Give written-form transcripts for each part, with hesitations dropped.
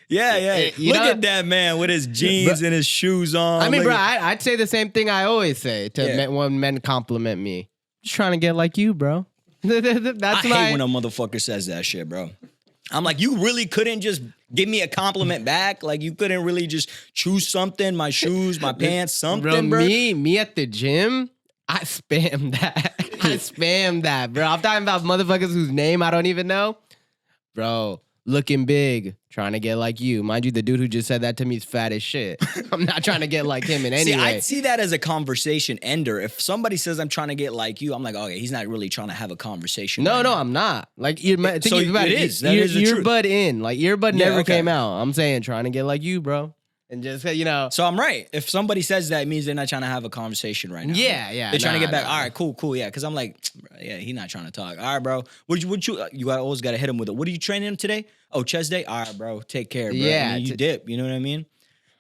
Yeah. Look at that man with his jeans and his shoes on. I mean, bro, I'd say the same thing I always say when men compliment me. Just trying to get like you, bro. I hate when a motherfucker says that shit, bro. I'm like, you really couldn't just give me a compliment back? Like, you couldn't really just choose something, my shoes, my pants, something, bro? Me at the gym, I spam that. I spam that, bro. I'm talking about motherfuckers whose name I don't even know. Bro, looking big, trying to get like you. Mind you, the dude who just said that to me is fat as shit. I'm not trying to get like him in any way. I see that as a conversation ender. If somebody says I'm trying to get like you, I'm like, okay, he's not really trying to have a conversation. No, I'm not. Like, so it is. That is the truth. Earbud in. Like, earbud never came out. I'm saying trying to get like you, bro. And just, So I'm right. If somebody says that, it means they're not trying to have a conversation right now. Yeah. They're trying to get back. All right, cool. Yeah, because I'm like, yeah, he's not trying to talk. All right, bro. You always got to hit him with it. What are you training him today? Oh, chest day? All right, bro. Take care, bro. Yeah. You dip. You know what I mean?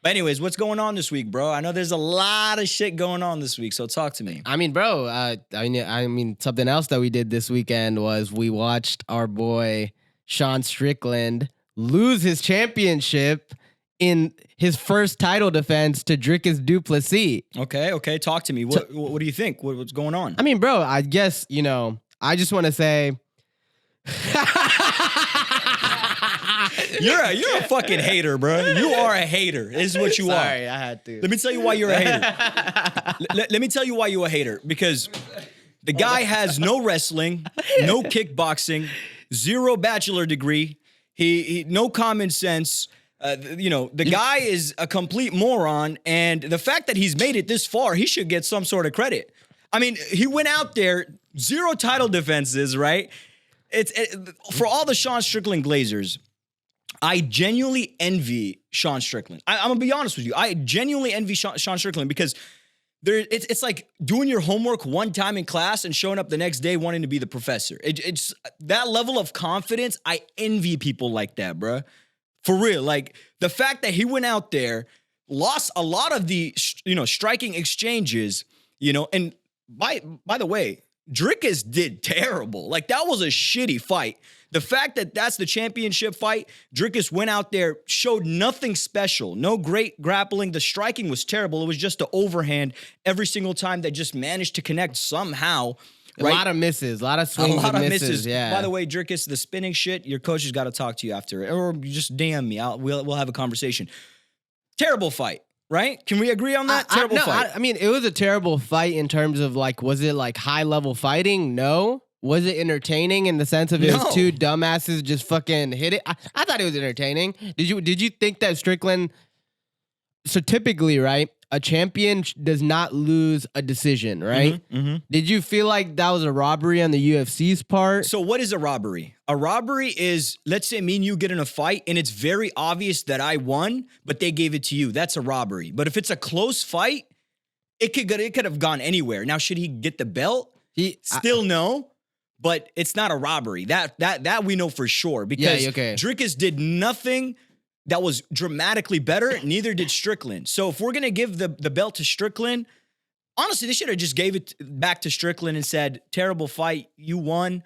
But anyways, what's going on this week, bro? I know there's a lot of shit going on this week, so talk to me. I mean, bro, I mean, something else that we did this weekend was we watched our boy Sean Strickland lose his championship in his first title defense to Dricus du Plessis. Okay. Talk to me. What do you think? What's going on? I mean, bro, I guess, I just want to say... You're a fucking hater, bro. You are a hater. This is what you are. Sorry, I had to. Let me tell you why you're a hater. Let me tell you why you're a hater. Because the guy has no wrestling, no kickboxing, 0 bachelor degree. He no common sense. The guy is a complete moron, and the fact that he's made it this far, he should get some sort of credit. I mean, he went out there, 0 title defenses, right? For all the Sean Strickland Glazers, I genuinely envy Sean Strickland. I'm gonna be honest with you. I genuinely envy Sean Strickland because it's like doing your homework one time in class and showing up the next day wanting to be the professor. It's that level of confidence. I envy people like that, bro. For real. Like the fact that he went out there, lost a lot of the striking exchanges, and by the way, Dricus did terrible. Like that was a shitty fight. The fact that that's the championship fight, Dricus went out there, showed nothing special, no great grappling. The striking was terrible. It was just the overhand every single time that just managed to connect somehow. Right? A lot of misses, a lot of swings and misses. Yeah. By the way, Dricus, the spinning shit, your coach has got to talk to you after it, or just DM me. We'll have a conversation. Terrible fight. Right? Can we agree on that? Terrible fight. I mean, it was a terrible fight in terms of like, was it like high level fighting? No. Was it entertaining in the sense of it was 2 dumbasses just fucking hit it? I thought it was entertaining. Did you think that Strickland? So typically, right, a champion does not lose a decision, right? Mm-hmm. Did you feel like that was a robbery on the UFC's part? So what is a robbery? A robbery is, let's say me and you get in a fight and it's very obvious that I won, but they gave it to you. That's a robbery. But if it's a close fight, it could have gone anywhere. Now, should he get the belt? No. But it's not a robbery. That we know for sure because Dricus did nothing that was dramatically better. Neither did Strickland. So if we're gonna give the belt to Strickland, honestly, they should have just gave it back to Strickland and said, "Terrible fight, you won."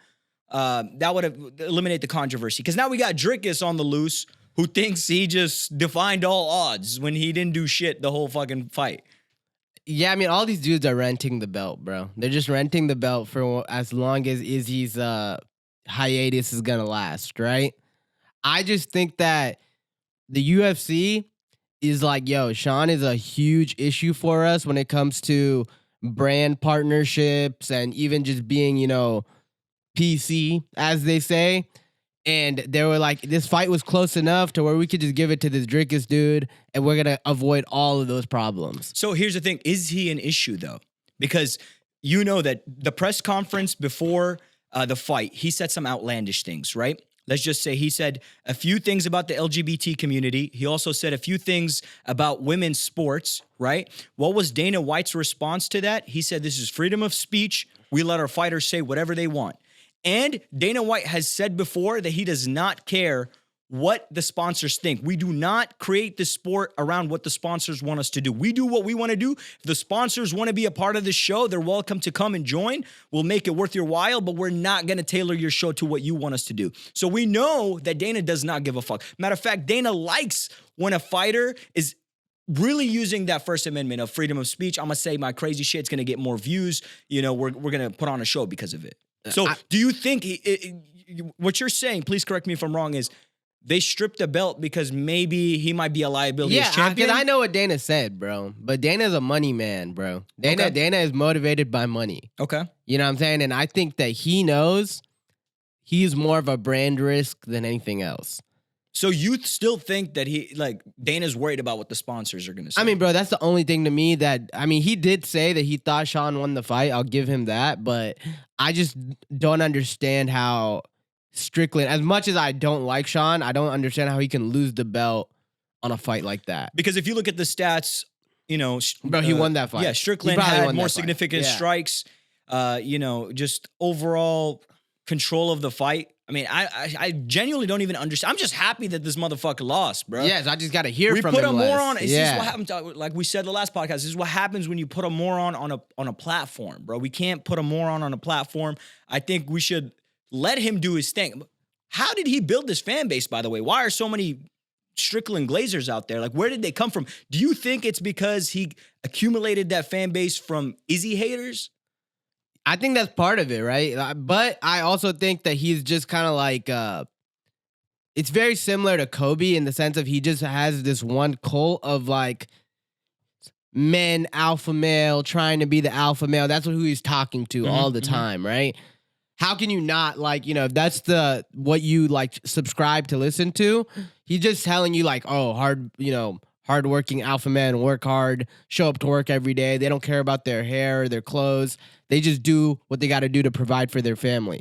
That would have eliminated the controversy. Because now we got Dricus on the loose, who thinks he just defied all odds when he didn't do shit the whole fucking fight. Yeah, I mean, all these dudes are renting the belt, bro. They're just renting the belt for as long as Izzy's hiatus is gonna last, right? I just think that the UFC is like, yo, Sean is a huge issue for us when it comes to brand partnerships and even just being, PC, as they say. And they were like, this fight was close enough to where we could just give it to this Dricus dude and we're going to avoid all of those problems. So here's the thing. Is he an issue, though? Because you know that the press conference before the fight, he said some outlandish things, right? Let's just say he said a few things about the LGBT community. He also said a few things about women's sports, right? What was Dana White's response to that? He said, this is freedom of speech. We let our fighters say whatever they want. And Dana White has said before that he does not care what the sponsors think. We do not create the sport around what the sponsors want us to do. We do what we want to do. If the sponsors want to be a part of the show, they're welcome to come and join. We'll make it worth your while, but we're not going to tailor your show to what you want us to do. So we know that Dana does not give a fuck. Matter of fact, Dana likes when a fighter is really using that First Amendment of freedom of speech. I'm going to say my crazy shit's going to get more views. You know, we're going to put on a show because of it. So do you think what you're saying, please correct me if I'm wrong, is they stripped the belt because maybe he might be a liability as champion? Yeah, I know what Dana said, bro. But Dana's a money man, bro. Dana is motivated by money. Okay. You know what I'm saying? And I think that he knows he's more of a brand risk than anything else. So you still think that Dana's worried about what the sponsors are going to say? I mean, bro, that's the only thing to me he did say that he thought Sean won the fight. I'll give him that. But I just don't understand how Strickland, as much as I don't like Sean, I don't understand how he can lose the belt on a fight like that. Because if you look at the stats, you know, bro, he won that fight. Yeah, Strickland had more significant strikes. You know, just overall control of the fight. I mean, I genuinely don't even understand. I'm just happy that this motherfucker lost, bro. Yes, I just got to hear from him. We put a moron. This is what happens. Like we said the last podcast, this is what happens when you put a moron on a platform, bro. We can't put a moron on a platform. I think we should let him do his thing. How did he build this fan base, by the way? Why are so many Strickland Glazers out there? Like, where did they come from? Do you think it's because he accumulated that fan base from Izzy haters? I think that's part of it, right? But I also think that he's just kind of like, it's very similar to Kobe in the sense of he just has this one cult of like men, alpha male, trying to be the alpha male. That's who he's talking to all the time, right? How can you not, like, you know, if that's what you like subscribe to listen to, he's just telling you like, oh, hardworking alpha men work hard, show up to work every day. They don't care about their hair or their clothes. They just do what they got to do to provide for their family.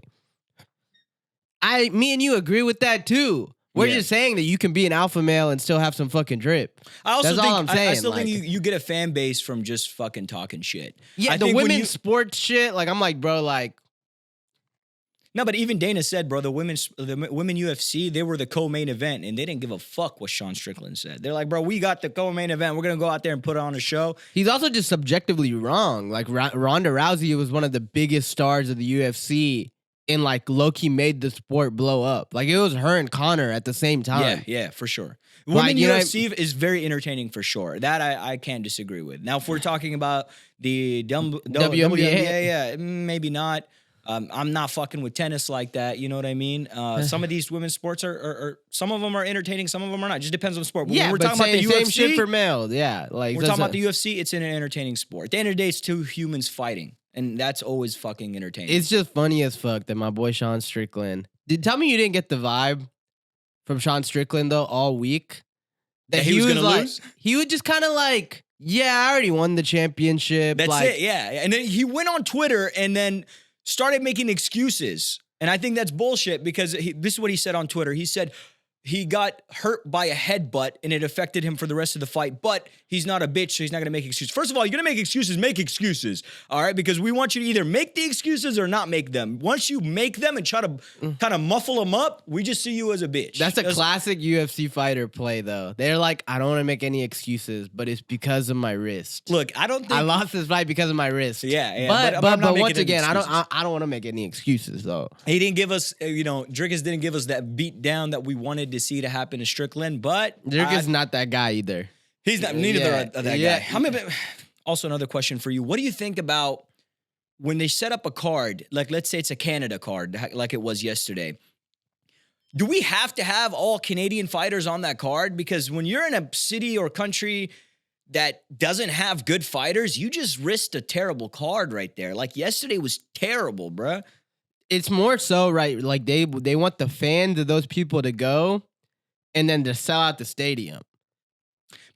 Me and you agree with that too. We're just saying that you can be an alpha male and still have some fucking drip. That's all I'm saying. I still think you get a fan base from just fucking talking shit. Yeah, the women's sports shit, like, I'm like, bro, like. No, but even Dana said, bro, the women UFC, they were the co-main event, and they didn't give a fuck what Sean Strickland said. They're like, bro, we got the co-main event. We're going to go out there and put on a show. He's also just subjectively wrong. Like, Ronda Rousey was one of the biggest stars of the UFC, and, like, low-key made the sport blow up. Like, it was her and Conor at the same time. Yeah, for sure. Women UFC is very entertaining for sure. That I can't disagree with. Now, if we're talking about the WNBA, maybe not. I'm not fucking with tennis like that. You know what I mean? Some of these women's sports are some of them are entertaining, some of them are not. It just depends on the sport. But when we're talking about the UFC, same shit for male. Yeah, like we're talking about the UFC. It's an entertaining sport. At the end of the day, it's two humans fighting, and that's always fucking entertaining. It's just funny as fuck that my boy Sean Strickland. Tell me you didn't get the vibe from Sean Strickland though all week that he was gonna lose. He would just kind of like, yeah, I already won the championship. That's it. Yeah, and then he went on Twitter and then started making excuses. And I think that's bullshit because this is what he said on Twitter. He said he got hurt by a headbutt and it affected him for the rest of the fight, but he's not a bitch, so he's not going to make excuses. First of all, you're going to make excuses, all right? Because we want you to either make the excuses or not make them. Once you make them and try to kind of muffle them up, we just see you as a bitch. That's a classic UFC fighter play, though. They're like, I don't want to make any excuses, but it's because of my wrist. Look, I don't think I lost this fight because of my wrist. Yeah. But once again, I don't want to make any excuses, though. He didn't give us, Drickus didn't give us that beat down that we wanted to see to happen to Strickland, but Drickus not that guy either. He's not. Neither are that guy. Also, another question for you: what do you think about when they set up a card? Like, let's say it's a Canada card, like it was yesterday. Do we have to have all Canadian fighters on that card? Because when you're in a city or country that doesn't have good fighters, you just risked a terrible card right there. Like yesterday was terrible, bruh. It's more so, right? Like they want the fans of those people to go, and then to sell out the stadium.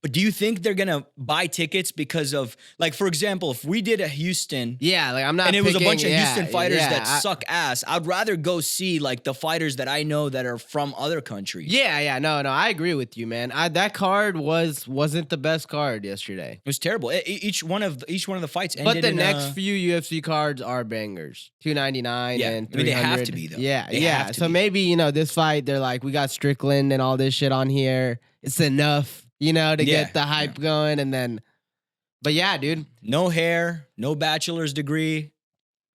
But do you think they're gonna buy tickets because of, like, for example, if we did a Houston, Yeah, like I'm not. and it was a picking- bunch of yeah, Houston fighters yeah, that suck ass, I'd rather go see like the fighters that I know that are from other countries. Yeah, no, I agree with you, man. That card wasn't the best card yesterday. It was terrible. Each one of the fights ended But the in next few UFC cards are bangers. 299 Yeah, and I mean, 300. they have to be, though. Yeah, They yeah. have to So be. maybe, this fight, they're like, we got Strickland and all this shit on here. It's enough, to Yeah, get the hype going. And then, but yeah, dude. no hair, no bachelor's degree,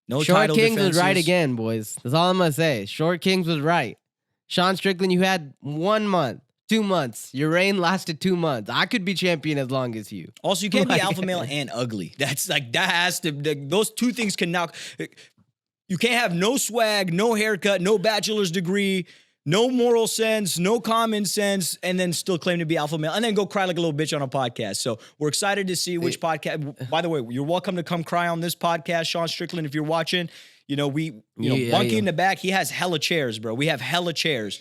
no Short title Kings defenses. was right again, boys. That's all I'm going to say. Short Kings was right. Sean Strickland, you had 1 month, 2 months. Your reign lasted 2 months. I could be champion as long as you. Also, you can't be Like- alpha male and ugly. That's like, that has to, those two things can knock. You can't have no swag, no haircut, no bachelor's degree, no moral sense, no common sense, and then still claim to be alpha male, and then go cry like a little bitch on a podcast. So we're excited to see which podcast. By the way, you're welcome to come cry on this podcast, Sean Strickland, if you're watching. Bunky in the back, he has hella chairs, bro. We have hella chairs.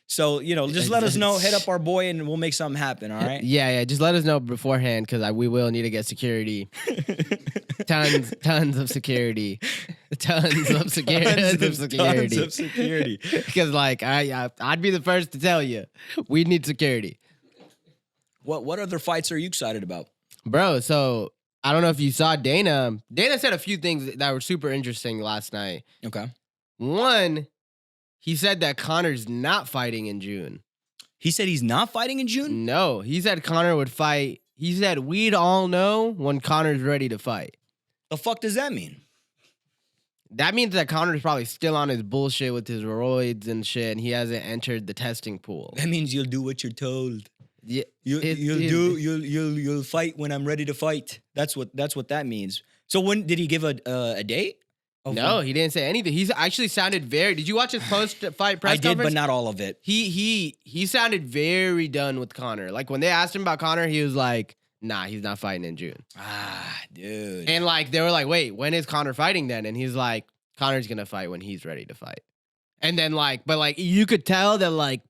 So, just let us know, hit up our boy, and we'll make something happen, all right? Yeah. Just let us know beforehand because we will need to get security. tons of security. Tons of security. Tons of security. Because I'd be the first to tell you, we need security, What other fights are you excited about? bro. So I don't know if you saw Dana. Dana said a few things that were super interesting last night. Okay. One, he said that Conor's not fighting in June. He said he's not fighting in June? No, he said Conor would fight. He said we'd all know when Conor's ready to fight. The fuck does that mean? That means that Conor's probably still on his bullshit with his roids and shit, and he hasn't entered the testing pool. That means you'll do what you're told. Yeah, You'll fight when I'm ready to fight. That's what that means. So when did he give a date? No, he didn't say anything. He's actually sounded very. Did you watch his post-fight press I did, conference? but not all of it. He sounded very done with Conor. Like when they asked him about Conor, he was like, "Nah, he's not fighting in June." Ah, dude. And they were like, "Wait, when is Conor fighting then?" And he's like, "Conor's gonna fight when he's ready to fight." And then but you could tell that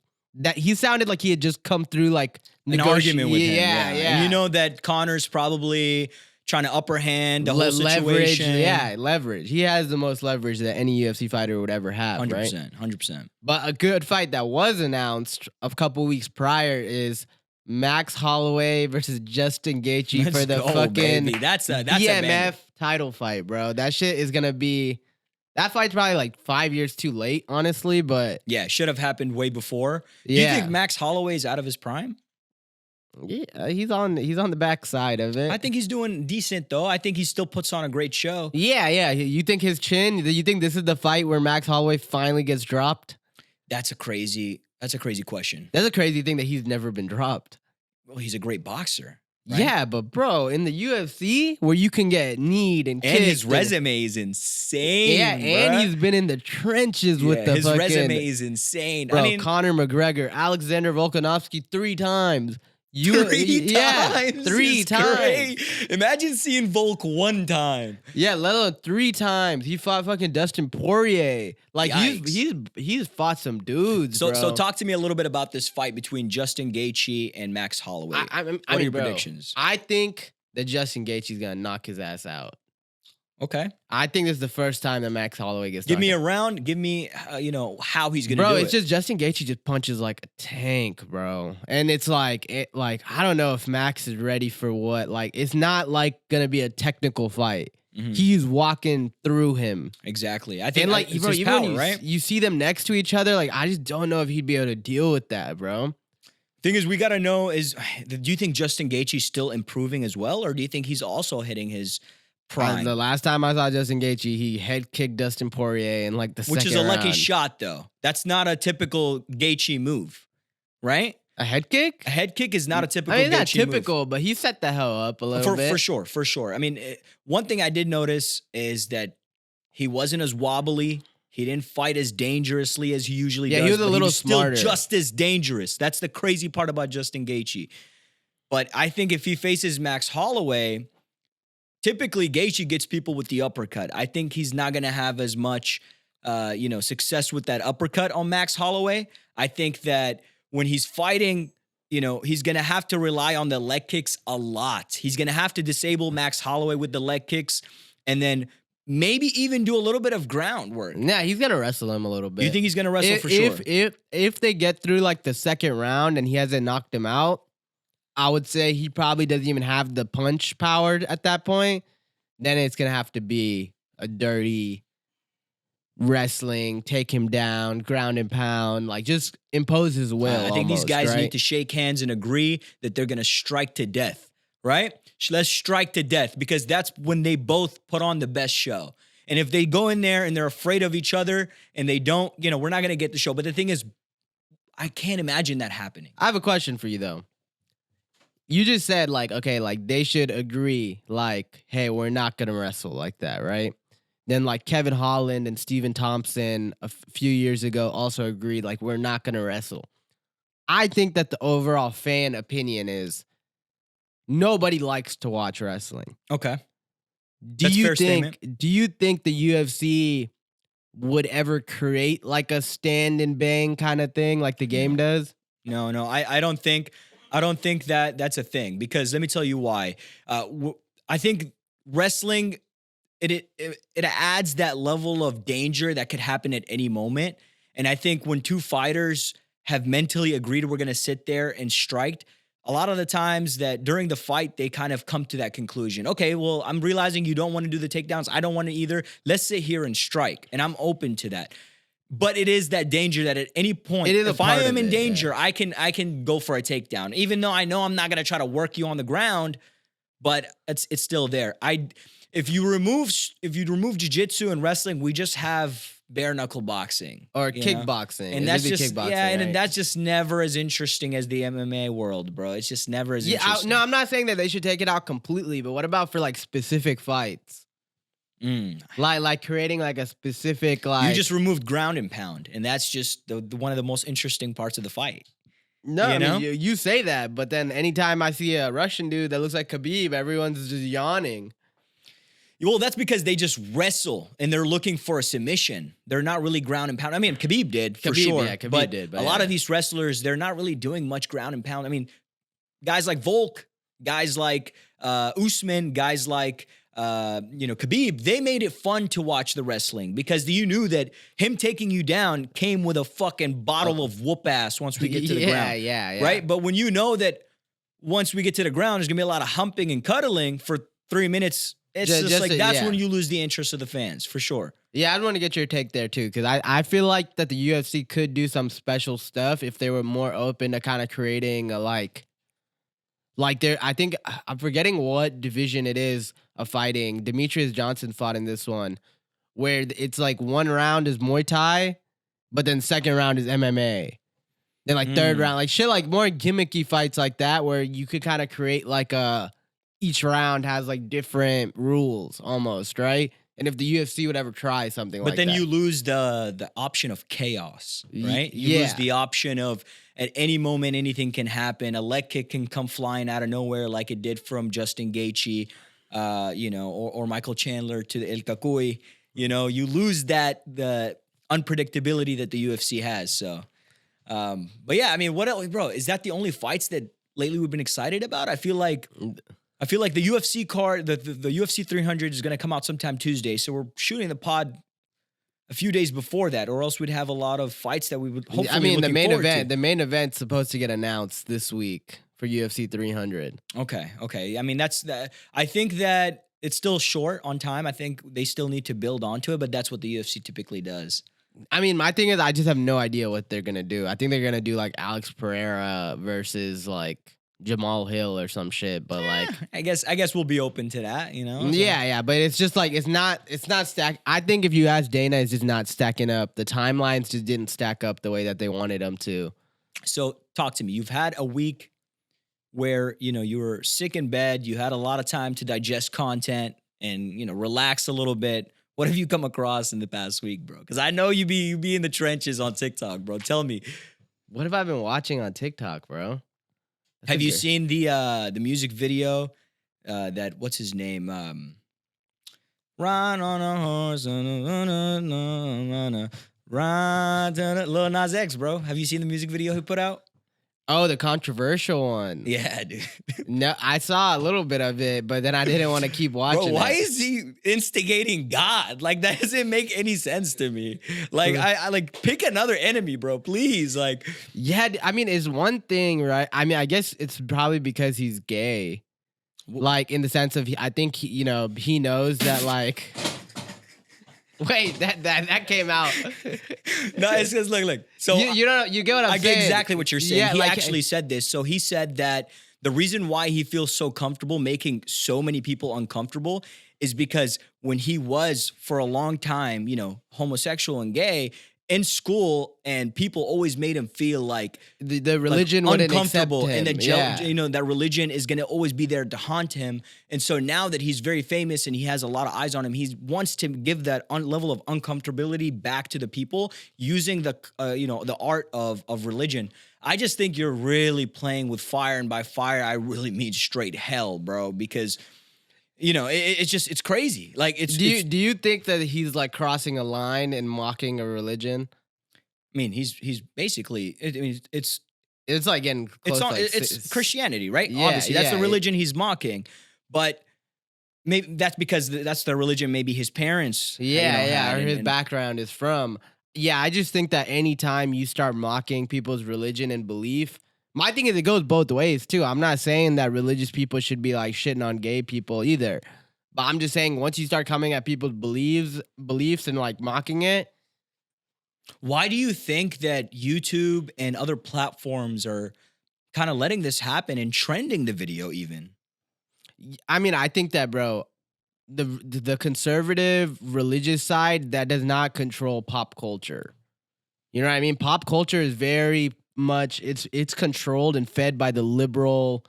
that he sounded like he had just come through an argument with him. Yeah. And you know that Conor's probably trying to upper hand the whole Leverage, situation. leverage. He has the most leverage that any UFC fighter would ever have, 100%, right? 100%. But a good fight that was announced a couple weeks prior is Max Holloway versus Justin Gaethje Let's for the go, fucking baby. That's a banger. BMF title fight, bro. That shit is gonna be. That fight's probably 5 years too late, honestly. But Yeah, should have happened way before. Do yeah, you think Max Holloway's out of his prime? yeah, he's on the back side of it. I think he's doing decent, though. I think he still puts on a great show. Yeah. You think his chin? You think this is the fight where Max Holloway finally gets dropped? That's a crazy question. That's a crazy thing that he's never been dropped. Well, he's a great boxer. Right? Yeah, but bro, in the UFC where you can get kneed and kicked, And his resume is insane. yeah, and bruh. he's been in the trenches with the his fucking resume is insane. bro. I mean, Conor McGregor, Alexander Volkanovski 3 times. three three is times. great. Imagine seeing Volk 1 time. Yeah, let alone 3 times. He fought fucking Dustin Poirier. Yikes. He's fought some dudes. So bro. talk to me a little bit about this fight between Justin Gaethje and Max Holloway. What are your bro, predictions? I think that Justin Gaethje's gonna knock his ass out. Okay. I think this is the first time that Max Holloway gets. Give me knocked a round. Give me, how he's gonna bro, do it. it's just Justin Gaethje just punches like a tank, bro. And it's I don't know if Max is ready for what. It's not gonna be a technical fight. Mhm. He's walking through him. Exactly. I think And it's bro, his even power, when right? you see them next to each other, I just don't know if he'd be able to deal with that, bro. Thing is, we gotta know is, do you think Justin Gaethje's still improving as well, or do you think he's also hitting his prime? The last time I saw Justin Gaethje, he head kicked Dustin Poirier in the second Which is a lucky round. shot, though. That's not a typical Gaethje move, right? A head kick? A head kick is not a typical I mean, not Gaethje move. typical, but he set the hell up a little bit. For sure. I mean, one thing I did notice is that he wasn't as wobbly. He didn't fight as dangerously as he usually does. Yeah, he was a but little still smarter. just as dangerous. That's the crazy part about Justin Gaethje. But I think if he faces Max Holloway, typically Gaethje gets people with the uppercut. I think he's not going to have as much, success with that uppercut on Max Holloway. I think that when he's fighting he's going to have to rely on the leg kicks a lot. He's going to have to disable Max Holloway with the leg kicks and then maybe even do a little bit of groundwork. Yeah, he's gonna wrestle him a little bit. You think he's going to wrestle for sure? If they get through like the second round and he hasn't knocked him out, I would say he probably doesn't even have the punch power at that point. Then it's gonna have to be a dirty wrestling, take him down, ground and pound, like just impose his will. I think these guys right? need to shake hands and agree that they're going to strike to death, right? Let's strike to death because that's when they both put on the best show. And if they go in there and they're afraid of each other and they don't, we're not going to get the show. But the thing is, I can't imagine that happening. I have a question for you though. You just said like, okay, like they should agree like, hey, we're not going to wrestle like that, right? Then like Kevin Holland and Stephen Thompson a few years ago also agreed like we're not going to wrestle. I think that the overall fan opinion is nobody likes to watch wrestling. Okay. Do you think the UFC would ever create like a stand and bang kind of thing like the game does? No, I don't think that that's a thing because let me tell you why. I think wrestling it adds that level of danger that could happen at any moment. And I think when two fighters have mentally agreed we're going to sit there and strike, a lot of the times that during the fight, they kind of come to that conclusion. Okay, well, I'm realizing you don't want to do the takedowns. I don't want to either. Let's sit here and strike. And I'm open to that. But it is that danger that at any point, if I am in danger, I can go for a takedown. Even though I know I'm not going to try to work you on the ground, but it's still there. If you remove jiu-jitsu and wrestling, we just have bare knuckle boxing or kickboxing, and that's just kickboxing, and right? that's just never as interesting as the MMA world, bro. It's just never as interesting. No, I'm not saying that they should take it out completely, but what about for like specific fights? Like creating like a specific you just removed ground and pound, and that's just the one of the most interesting parts of the fight. No, I mean, you say that, but then anytime I see a Russian dude that looks like Khabib, everyone's just yawning. Well, that's because they just wrestle and they're looking for a submission. They're not really ground and pound. I mean, Khabib did for sure. Yeah, Khabib did. But a lot of these wrestlers, they're not really doing much ground and pound. I mean, guys like Volk, guys like Usman, guys like Khabib, they made it fun to watch the wrestling because you knew that him taking you down came with a fucking bottle of whoop ass once we get to the ground. Yeah. Right? But when you know that once we get to the ground, there's going to be a lot of humping and cuddling for 3 minutes. It's just like that's when you lose the interest of the fans, for sure. Yeah, I'd want to get your take there, too, because I feel like that the UFC could do some special stuff if they were more open to kind of creating a like there. I think I'm forgetting what division it is of fighting. Demetrius Johnson fought in this one where it's like one round is Muay Thai, but then second round is MMA. Then like third round, like shit, like more gimmicky fights like that where you could kind of create like each round has like different rules almost, right? And if the UFC would ever try something like that. But then you lose the option of chaos, right? You lose the option of at any moment anything can happen. A leg kick can come flying out of nowhere like it did from Justin Gaethje, or Michael Chandler to the El Kakui. You lose the unpredictability that the UFC has. So, but yeah, I mean, what else, bro? Is that the only fights that lately we've been excited about? I feel like the UFC card, the UFC 300 is going to come out sometime Tuesday. So we're shooting the pod a few days before that, or else we'd have a lot of fights that we would hopefully. I mean, the main event's supposed to get announced this week for UFC 300. Okay. I mean, I think that it's still short on time. I think they still need to build onto it, but that's what the UFC typically does. I mean, my thing is, I just have no idea what they're gonna do. I think they're gonna do like Alex Pereira versus like Jamal Hill or some shit, but like I guess we'll be open to that, So. Yeah, but it's just like it's not stacked. I think if you ask Dana, it's just not stacking up. The timelines just didn't stack up the way that they wanted them to. So talk to me. You've had a week where you were sick in bed, you had a lot of time to digest content and relax a little bit. What have you come across in the past week, bro? Because I know you be in the trenches on TikTok, bro. Tell me. What have I been watching on TikTok, bro? Have you seen the music video that what's his name? Ride on a horse, ride Lil Nas X, bro. Have you seen the music video he put out? Oh, the controversial one. Yeah, dude. No, I saw a little bit of it, but then I didn't want to keep watching. Bro, why it. is he instigating God? Like, that doesn't make any sense to me. Like, I like, pick another enemy, bro, please. Like, Yeah, I mean, it's one thing, right? I mean, I guess it's probably because he's gay. Like, in the sense of, I think, he knows that, like... Wait, that came out. No, it's just look. So you get what I'm saying. I get exactly what you're saying. Yeah, he like, actually said this. So he said that the reason why he feels so comfortable making so many people uncomfortable is because when he was for a long time, homosexual and gay in school, and people always made him feel like the religion wouldn't accept him. And that religion is going to always be there to haunt him. And so now that he's very famous and he has a lot of eyes on him, he wants to give that level of uncomfortability back to the people using the the art of religion. I just think you're really playing with fire, and by fire I really mean straight hell, bro, because it's crazy. Like, do you think that he's like crossing a line and mocking a religion? I mean, he's basically. I mean, it's like getting close. It's Christianity, right? Yeah, obviously, that's the religion he's mocking. But maybe that's because that's the religion maybe his parents. Or his background is from. Yeah, I just think that anytime you start mocking people's religion and belief. My thing is, it goes both ways, too. I'm not saying that religious people should be, like, shitting on gay people either. But I'm just saying, once you start coming at people's beliefs and, like, mocking it. Why do you think that YouTube and other platforms are kind of letting this happen and trending the video even? I mean, I think that, bro, the conservative religious side, that does not control pop culture. You know what I mean? Pop culture is very... much it's controlled and fed by the liberal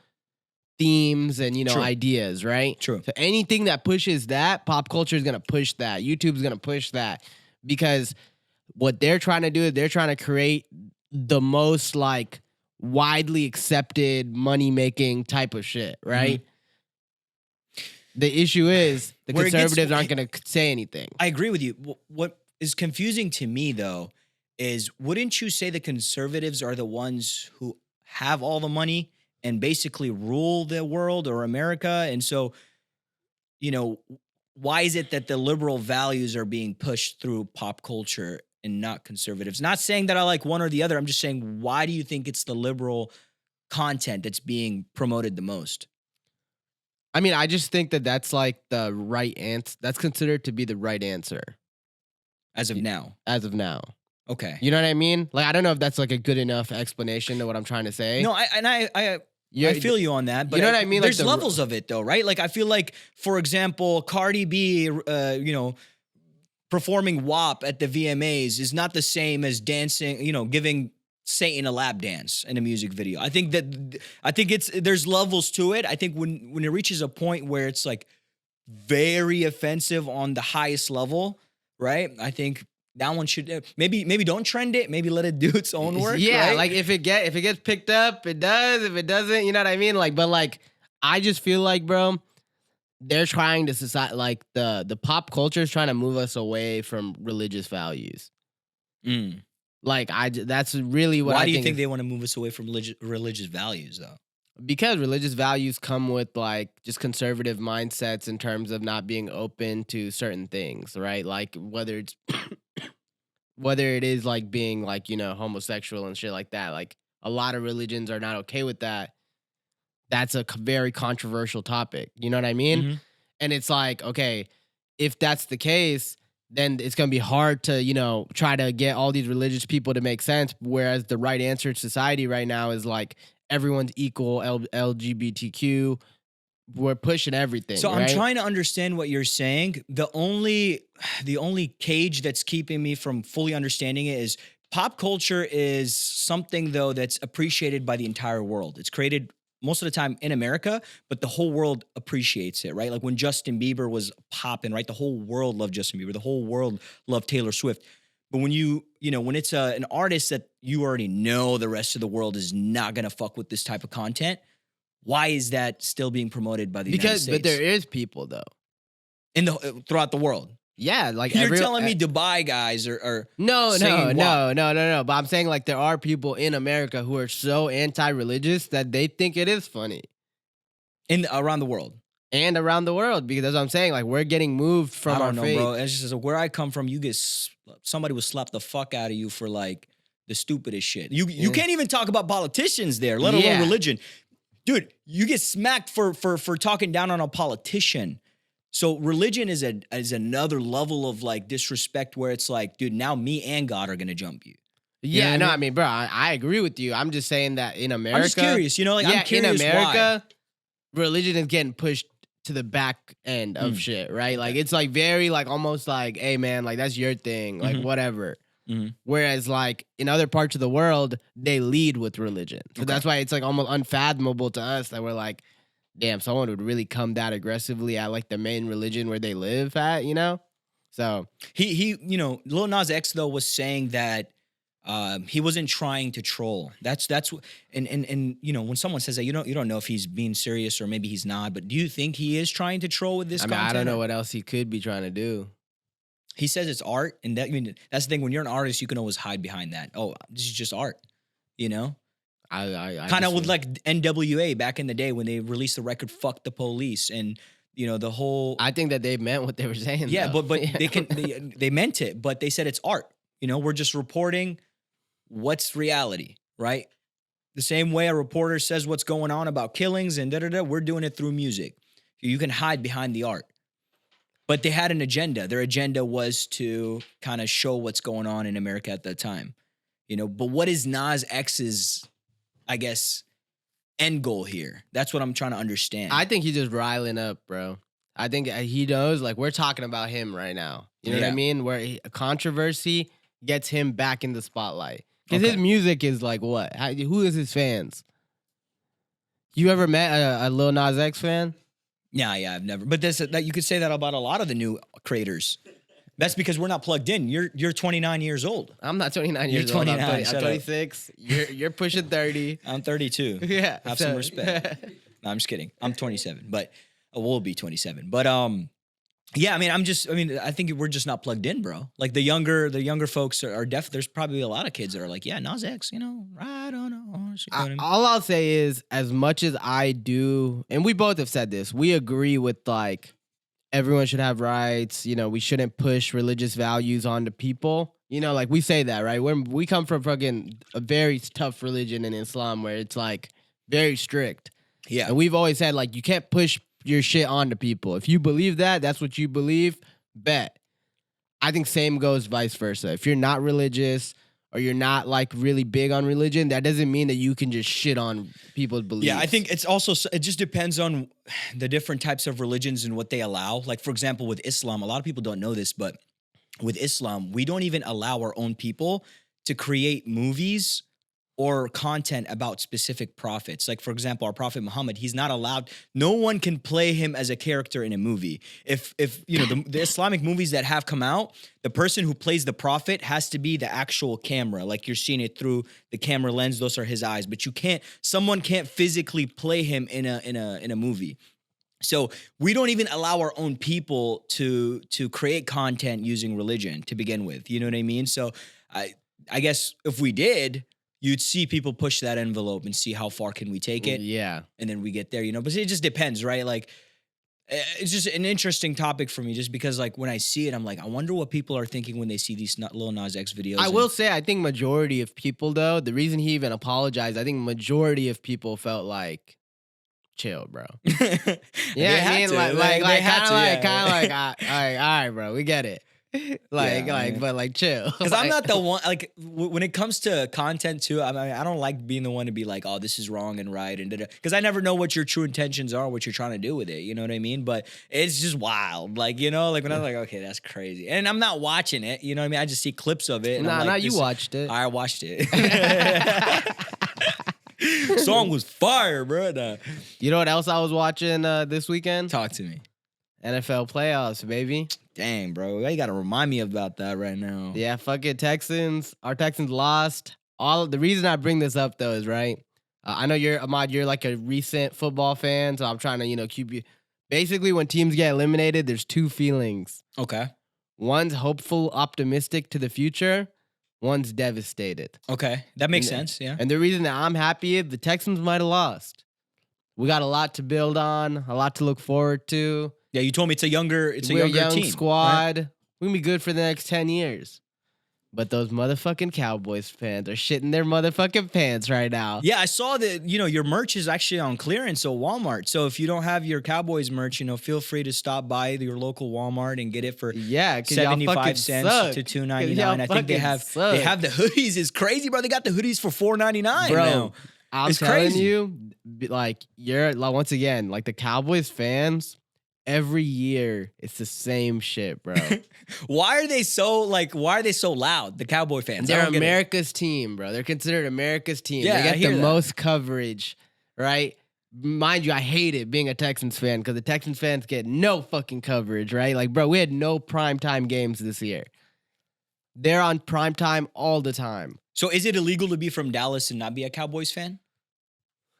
themes and True. ideas, right? True. So anything that pushes that, pop culture is gonna push that. YouTube's gonna push that, because what they're trying to do is they're trying to create the most like widely accepted money making type of shit, right? Mm-hmm. The issue is the conservatives aren't gonna say anything. I agree with you. What is confusing to me though is, wouldn't you say the conservatives are the ones who have all the money and basically rule the world or America? And so, why is it that the liberal values are being pushed through pop culture and not conservatives? Not saying that I like one or the other. I'm just saying, why do you think it's the liberal content that's being promoted the most? I mean, I just think that that's like the right answer. That's considered to be the right answer. As of now. As of now. Okay. You know what I mean? Like, I don't know if that's like a good enough explanation to what I'm trying to say. No, I feel you on that. But you know what I mean? There's levels of it though, right? Like, I feel like, for example, Cardi B, performing WAP at the VMAs is not the same as dancing, giving Satan a lap dance in a music video. I think there's levels to it. I think when it reaches a point where it's like very offensive on the highest level, right? I think that one should maybe don't trend it. Maybe let it do its own work. Yeah, right? like if it gets picked up, it does. If it doesn't, you know what I mean. Like, but like, I just feel like, bro, they're trying to the pop culture is trying to move us away from religious values. Like, that's really what. Why do you think they want to move us away from religious values though? Because religious values come with like just conservative mindsets in terms of not being open to certain things, right? Like whether it is like being like, homosexual and shit like that. Like a lot of religions are not okay with that. That's a very controversial topic. You know what I mean? Mm-hmm. And it's like, okay, if that's the case, then it's going to be hard to, try to get all these religious people to make sense. Whereas the right answer in society right now is like, everyone's equal, LGBTQ. We're pushing everything. So right? I'm trying to understand what you're saying. The only cage that's keeping me from fully understanding it is pop culture is something though that's appreciated by the entire world. It's created most of the time in America, but the whole world appreciates it, right? Like when Justin Bieber was popping, right? The whole world loved Justin Bieber. The whole world loved Taylor Swift. But when when it's an artist that you already know the rest of the world is not going to fuck with this type of content, why is that still being promoted by the United States? But there is people though. Throughout the world. Yeah, like You're telling me Dubai guys are no. saying what? But I'm saying like there are people in America who are so anti-religious that they think it is funny. Around the world. And around the world, because that's what I'm saying. Like we're getting moved from I our don't know, faith. bro. It's just where I come from. You get somebody will slap the fuck out of you for like the stupidest shit. You can't even talk about politicians there, let alone religion, dude. You get smacked for talking down on a politician. So religion is another level of like disrespect where it's like, dude, now me and God are gonna jump you. Yeah, You know what I I mean, bro, I agree with you. I'm just saying that in America, I'm just curious. Like I'm curious in America, why. religion is getting pushed to the back end of shit, right? Like it's like very like almost like, hey man, like that's your thing, like whatever. Whereas like in other parts of the world, they lead with religion. So that's why it's like almost unfathomable to us that we're like, damn, someone would really come that aggressively at like the main religion where they live at, So he Lil Nas X though was saying that he wasn't trying to troll. That's and when someone says that, you don't know if he's being serious or maybe he's not. But do you think he is trying to troll with this content? I don't know what else he could be trying to do. He says it's art, and that's the thing. When you're an artist, you can always hide behind that. Oh, this is just art, I kind of with like NWA back in the day when they released the record "Fuck the Police" and the whole. I think that they meant what they were saying. Yeah, though. but they meant it, but they said it's art. We're just reporting what's reality, right? The same way a reporter says what's going on about killings and we're doing it through music. You can hide behind the art. But they had an agenda. Their agenda was to kind of show what's going on in America at that time. But what is Nas X's, I guess, end goal here? That's what I'm trying to understand. I think he's just riling up, bro. I think he knows, like, we're talking about him right now. You know what I mean? Where a controversy gets him back in the spotlight. Because his music is like what? Who is his fans? You ever met a Lil Nas X fan? Yeah, I've never. But that you could say that about a lot of the new creators. That's because we're not plugged in. You're 29 years old. I'm not 29 years old. I'm 26. You're pushing 30. I'm 32. Yeah. Have some respect. No, I'm just kidding. I'm 27, but we'll be 27. But yeah, I think we're just not plugged in, bro. Like the younger folks are deaf. There's probably a lot of kids that are like, yeah, Nas X, I don't know. All I'll say is, as much as I do, and we both have said this, we agree with like everyone should have rights. We shouldn't push religious values onto people. Like we say that, right? We come from fucking a very tough religion in Islam where it's like very strict. Yeah. And we've always said like you can't push your shit onto people. If you believe that, that's what you believe, bet. I think same goes vice versa. If you're not religious or you're not like really big on religion, that doesn't mean that you can just shit on people's beliefs. Yeah, I think it just depends on the different types of religions and what they allow. Like for example, with Islam, a lot of people don't know this, but with Islam, we don't even allow our own people to create movies or content about specific prophets. Like, for example, our prophet Muhammad, he's not allowed, no one can play him as a character in a movie. If the Islamic movies that have come out, the person who plays the prophet has to be the actual camera. Like you're seeing it through the camera lens, those are his eyes, but someone can't physically play him in a movie. So we don't even allow our own people to create content using religion to begin with. You know what I mean? So I guess if we did, you'd see people push that envelope and see how far can we take it. Yeah. And then we get there, but it just depends, right? Like it's just an interesting topic for me just because like when I see it, I'm like, I wonder what people are thinking when they see these Lil Nas X videos. I will say, I think majority of people though, the reason he even apologized, I think majority of people felt like, chill, bro. Yeah, I mean, kind of like, all right, bro, we get it. But chill. Because I'm not the one, like, when it comes to content too, I don't like being the one to be like, oh, this is wrong and right. And because I never know what your true intentions are, what you're trying to do with it. You know what I mean? But it's just wild. Like, when I'm like, okay, that's crazy. And I'm not watching it. You know what I mean? I just see clips of it. And you watched it. I watched it. Song was fire, bro. Nah. You know what else I was watching this weekend? Talk to me. NFL playoffs, baby. Dang, bro. You got to remind me about that right now. Yeah, fucking Texans. Our Texans lost. The reason I bring this up, though, is, right, I know Ahmad, you're like a recent football fan, so I'm trying to, keep you. Basically, when teams get eliminated, there's two feelings. Okay. One's hopeful, optimistic to the future. One's devastated. Okay, that makes sense. Yeah. And the reason that I'm happy is the Texans might have lost. We got a lot to build on, a lot to look forward to. Yeah, you told me it's a younger We're a young team, squad. right? We're gonna be good for the next 10 years. But those motherfucking Cowboys fans are shitting their motherfucking pants right now. Yeah, I saw that, your merch is actually on clearance at Walmart. So if you don't have your Cowboys merch, feel free to stop by your local Walmart and get it for 75 cents to $2.99. I think they have the hoodies. It's crazy, bro. They got the hoodies for $4.99 bro, now. I'm it's telling crazy. you, you're once again, the Cowboys fans, every year it's the same shit, bro. Why are they so loud, the Cowboy fans? They're America's team, bro. They're considered America's team. Yeah, they get the most coverage, right? Mind you, I hate it being a Texans fan because the Texans fans get no fucking coverage, right? Bro, we had no primetime games this year. They're on primetime all the time. So is it illegal to be from Dallas and not be a Cowboys fan?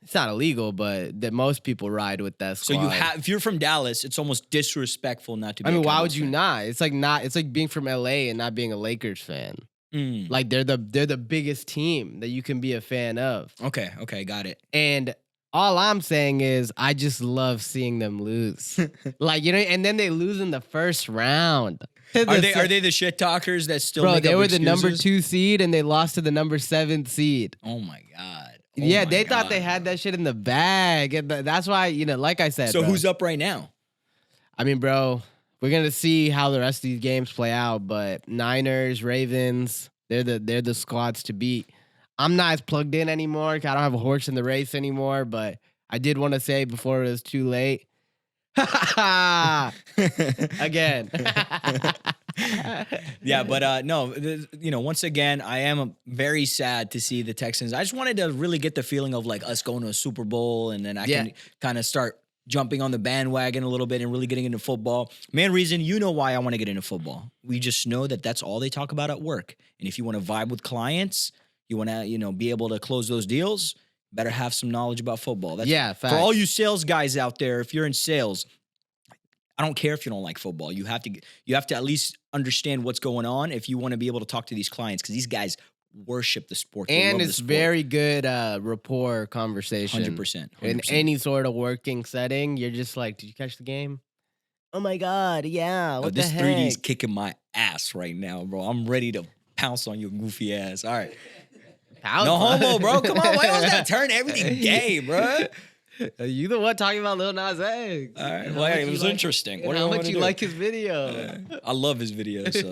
It's not illegal, but that most people ride with that squad. So if you're from Dallas, it's almost disrespectful not to be. Why would you not? It's like being from LA and not being a Lakers fan. They're the biggest team that you can be a fan of. Okay, got it. And all I'm saying is I just love seeing them lose. And then they lose in the first round. Are they the shit talkers that still Bro, make they up were excuses? the number 2 seed and they lost to the number 7 seed. Oh my God. They thought they had that shit in the bag. And that's why, like I said. So bro, who's up right now? Bro, we're going to see how the rest of these games play out. But Niners, Ravens, they're the squads to beat. I'm not as plugged in anymore. I don't have a horse in the race anymore. But I did want to say before it was too late. Again. Yeah, but no, once again, I am very sad to see the Texans. I just wanted to really get the feeling of us going to a Super Bowl, and then I can kind of start jumping on the bandwagon a little bit and really getting into football. Main reason, why I want to get into football. We just know that that's all they talk about at work. And if you want to vibe with clients, you want to, be able to close those deals, better have some knowledge about football. That's, for all you sales guys out there, if you're in sales, I don't care if you don't like football. You have to at least understand what's going on if you want to be able to talk to these clients, because these guys worship the sport. And it's very good rapport conversation. 100%. In any sort of working setting, you're just like, did you catch the game? Oh my God, yeah. What this the heck? 3D's kicking my ass right now, bro. I'm ready to pounce on your goofy ass. All right. No homo, bro. Come on. Why always gotta turn everything gay, bro? You the one talking about Lil Nas X. All right. Well, it was interesting. How much you like his video? I love his videos. So,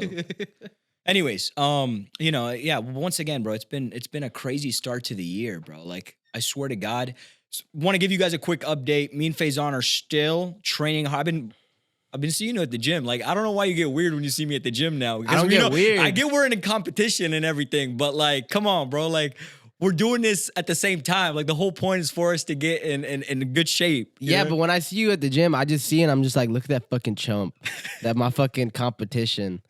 anyways, once again, bro, it's been a crazy start to the year, bro. I swear to God, want to give you guys a quick update. Me and Faison are still training. I've been seeing you at the gym. I don't know why you get weird when you see me at the gym now. I don't get weird. I get we're in a competition and everything, but come on, bro. We're doing this at the same time. The whole point is for us to get in good shape. Yeah, but when I see you at the gym, I just see and I'm just like, look at that fucking chump. That my fucking competition.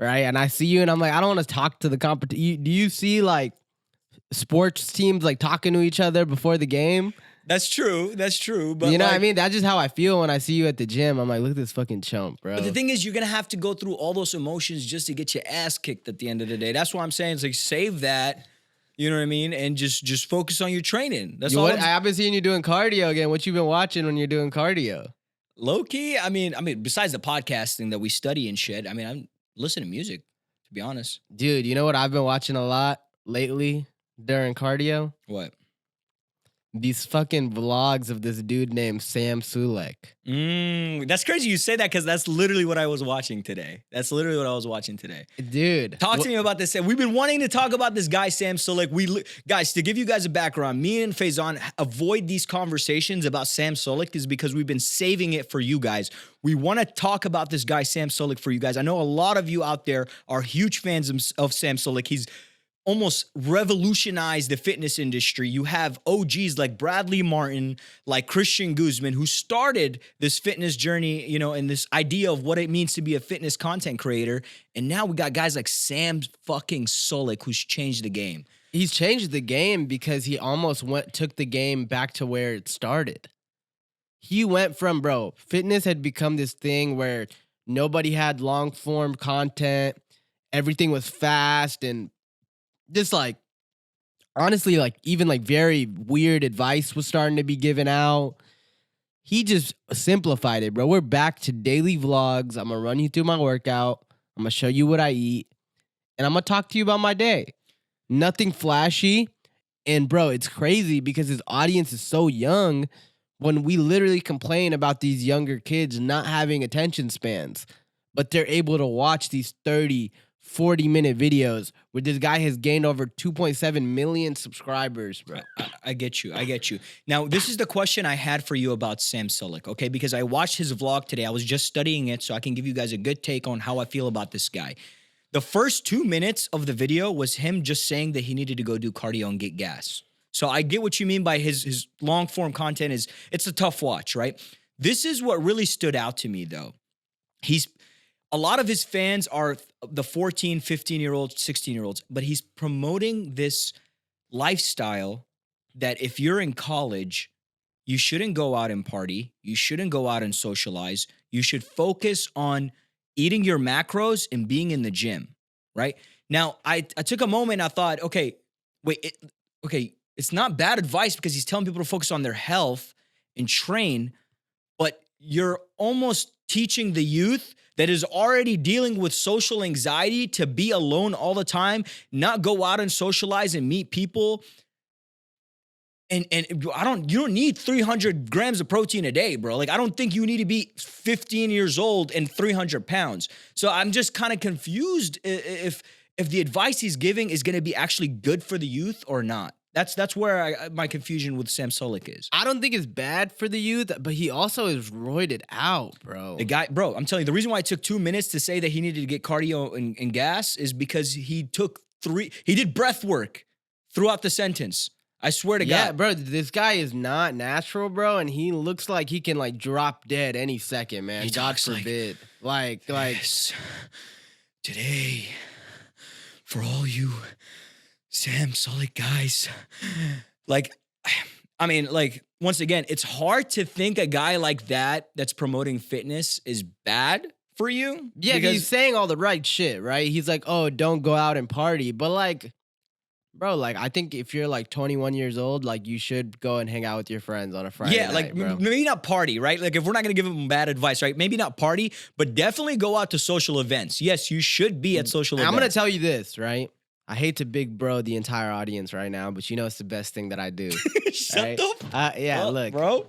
Right? And I see you and I'm like, I don't want to talk to the competition. Do you see sports teams talking to each other before the game? That's true. But you know what I mean? That's just how I feel when I see you at the gym. I'm like, look at this fucking chump, bro. But the thing is, you're going to have to go through all those emotions just to get your ass kicked at the end of the day. That's why I'm saying save that. You know what I mean? And just focus on your training. That's all. I've been seeing you doing cardio again. What you been watching when you're doing cardio? Low key, I mean, besides the podcasting that we study and shit, I'm listening to music, to be honest. Dude, you know what I've been watching a lot lately during cardio? What? These fucking vlogs of this dude named Sam Sulek. That's crazy you say that because that's literally what I was watching today. Dude. Talk to me about this. We've been wanting to talk about this guy, Sam Sulek. Guys, to give you guys a background, me and Faison avoid these conversations about Sam Sulek is because we've been saving it for you guys. We want to talk about this guy, Sam Sulek, for you guys. I know a lot of you out there are huge fans of Sam Sulek. He's almost revolutionized the fitness industry. You have OGs like Bradley Martin, like Christian Guzman, who started this fitness journey, and this idea of what it means to be a fitness content creator. And now we got guys like Sam fucking Sulek, who's changed the game. He's changed the game because he almost took the game back to where it started. He went from, fitness had become this thing where Nobody had long form content. Everything was fast and just like honestly, like even like very weird advice was starting to be given out. He just simplified it, bro. We're back to daily vlogs. I'm gonna run you through my workout. I'm gonna show you what I eat, and I'm gonna talk to you about my day. Nothing flashy. And bro, it's crazy because his audience is so young when we literally complain about these younger kids not having attention spans, but they're able to watch these 30, 40-minute videos where this guy has gained over 2.7 million subscribers, bro. I get you. Now, this is the question I had for you about Sam Sulek, okay? Because I watched his vlog today. I was just studying it so I can give you guys a good take on how I feel about this guy. The first 2 minutes of the video was him just saying that he needed to go do cardio and get gas. So I get what you mean by his long form content it's a tough watch, right? This is what really stood out to me though. A lot of his fans are the 14, 15-year-olds, 16-year-olds, but he's promoting this lifestyle that if you're in college, you shouldn't go out and party. You shouldn't go out and socialize. You should focus on eating your macros and being in the gym, right? Now, I took a moment and I thought, okay, it's not bad advice because he's telling people to focus on their health and train, but you're almost teaching the youth that is already dealing with social anxiety to be alone all the time, not go out and socialize and meet people. And you don't need 300 grams of protein a day, bro. Like, I don't think you need to be 15 years old and 300 pounds. So I'm just kind of confused if the advice he's giving is going to be actually good for the youth or not. That's where my confusion with Sam Sulek is. I don't think it's bad for the youth, but he also is roided out, bro. The guy, bro, I'm telling you, the reason why it took 2 minutes to say that he needed to get cardio and gas is because he did breath work throughout the sentence. I swear to God. Yeah, bro, this guy is not natural, bro, and he looks like he can like drop dead any second, man. He God talks forbid. Yes, today, for all you Sam Sulek guys, once again, it's hard to think a guy like that's promoting fitness is bad for you. Yeah, because he's saying all the right shit, right? He's like, oh, don't go out and party. But like, bro, like, I think if you're like 21 years old, like, you should go and hang out with your friends on a Friday night, like, bro. Maybe not party, right? Like, if we're not going to give them bad advice, right? Maybe not party, but definitely go out to social events. Yes, you should be at social events. I'm going to tell you this, right? I hate to big bro the entire audience right now, but you know it's the best thing that I do. Shut right? the look, bro.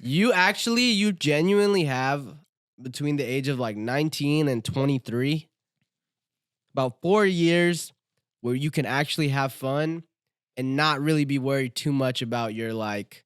You genuinely have between the age of like 19 and 23, about 4 years where you can actually have fun and not really be worried too much about your like,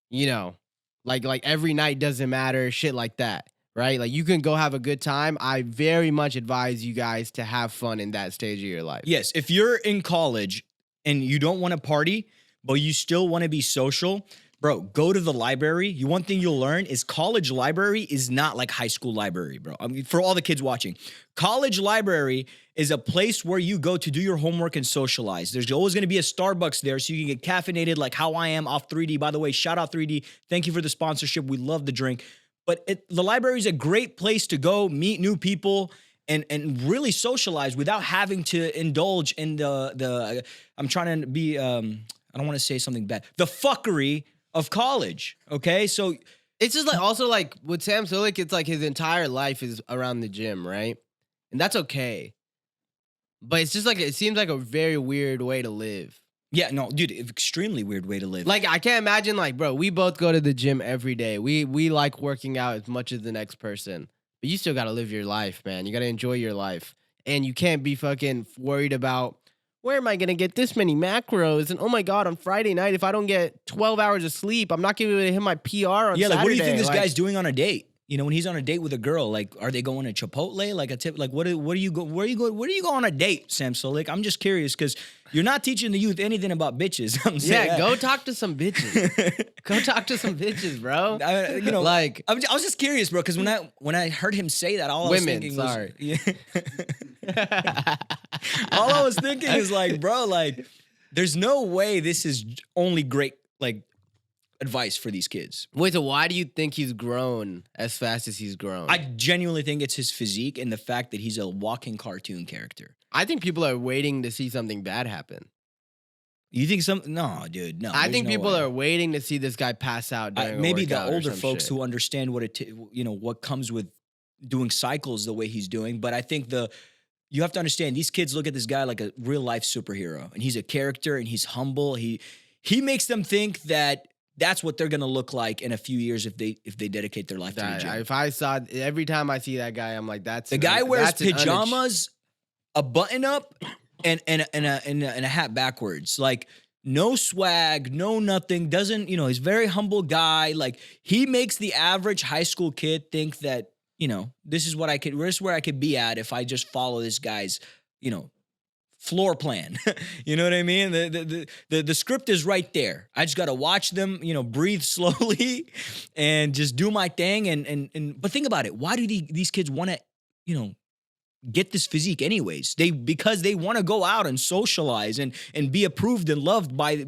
you know, like every night doesn't matter, shit like that. Right? Like, you can go have a good time. I very much advise you guys to have fun in that stage of your life. Yes, if you're in college and you don't want to party, but you still want to be social, bro, go to the library. One thing you'll learn is college library is not like high school library, bro. I mean, for all the kids watching, college library is a place where you go to do your homework and socialize. There's always going to be a Starbucks there so you can get caffeinated like how I am off 3D. By the way, shout out 3D. Thank you for the sponsorship. We love the drink. But the library is a great place to go meet new people and really socialize without having to indulge in the I'm trying to be I don't want to say something bad. The fuckery of college. Okay, so it's just like also like with Sam Sulek, it's like his entire life is around the gym, right? And that's okay. But it's just like it seems like a very weird way to live. Yeah, no, dude, extremely weird way to live. Like, I can't imagine, like, bro, we both go to the gym every day. We like working out as much as the next person. But you still got to live your life, man. You got to enjoy your life. And you can't be fucking worried about, where am I going to get this many macros? And, oh, my God, on Friday night, if I don't get 12 hours of sleep, I'm not going to be able to hit my PR on Saturday. Like, what do you think this guy's doing on a date? You know, when he's on a date with a girl, like, are they going to Chipotle? Like a tip, like, where do you go on a date, Sam Sulek? I'm just curious because you're not teaching the youth anything about bitches. Yeah, go talk to some bitches. Go talk to some bitches, bro. I was just curious, bro, because when I heard him say that, all I was thinking was, yeah. All I was thinking is like, bro, like, there's no way this is only great, like, advice for these kids. Wait, so why do you think he's grown as fast as he's grown? I genuinely think it's his physique and the fact that he's a walking cartoon character. I think people are waiting to see something bad happen. You think no, dude, no. I think no people way. are waiting to see this guy pass out. During Maybe the a workout or older some folks shit. who understand what comes with doing cycles the way he's doing. But I think you have to understand, these kids look at this guy like a real life superhero, and he's a character, and he's humble. He makes them think that that's what they're gonna look like in a few years if they dedicate their life to the gym. If I saw every time I see that guy, I'm like, that's the guy wears pajamas, a button up, and a hat backwards, like. No swag, no nothing, doesn't, he's a very humble guy. Like, he makes the average high school kid think that, this is where I could be at if I just follow this guy's, floor plan. You know what I mean? The script is right there. I just got to watch them, breathe slowly and just do my thing. But think about it. Why do these kids want to, get this physique anyways? Because they want to go out and socialize and be approved and loved by,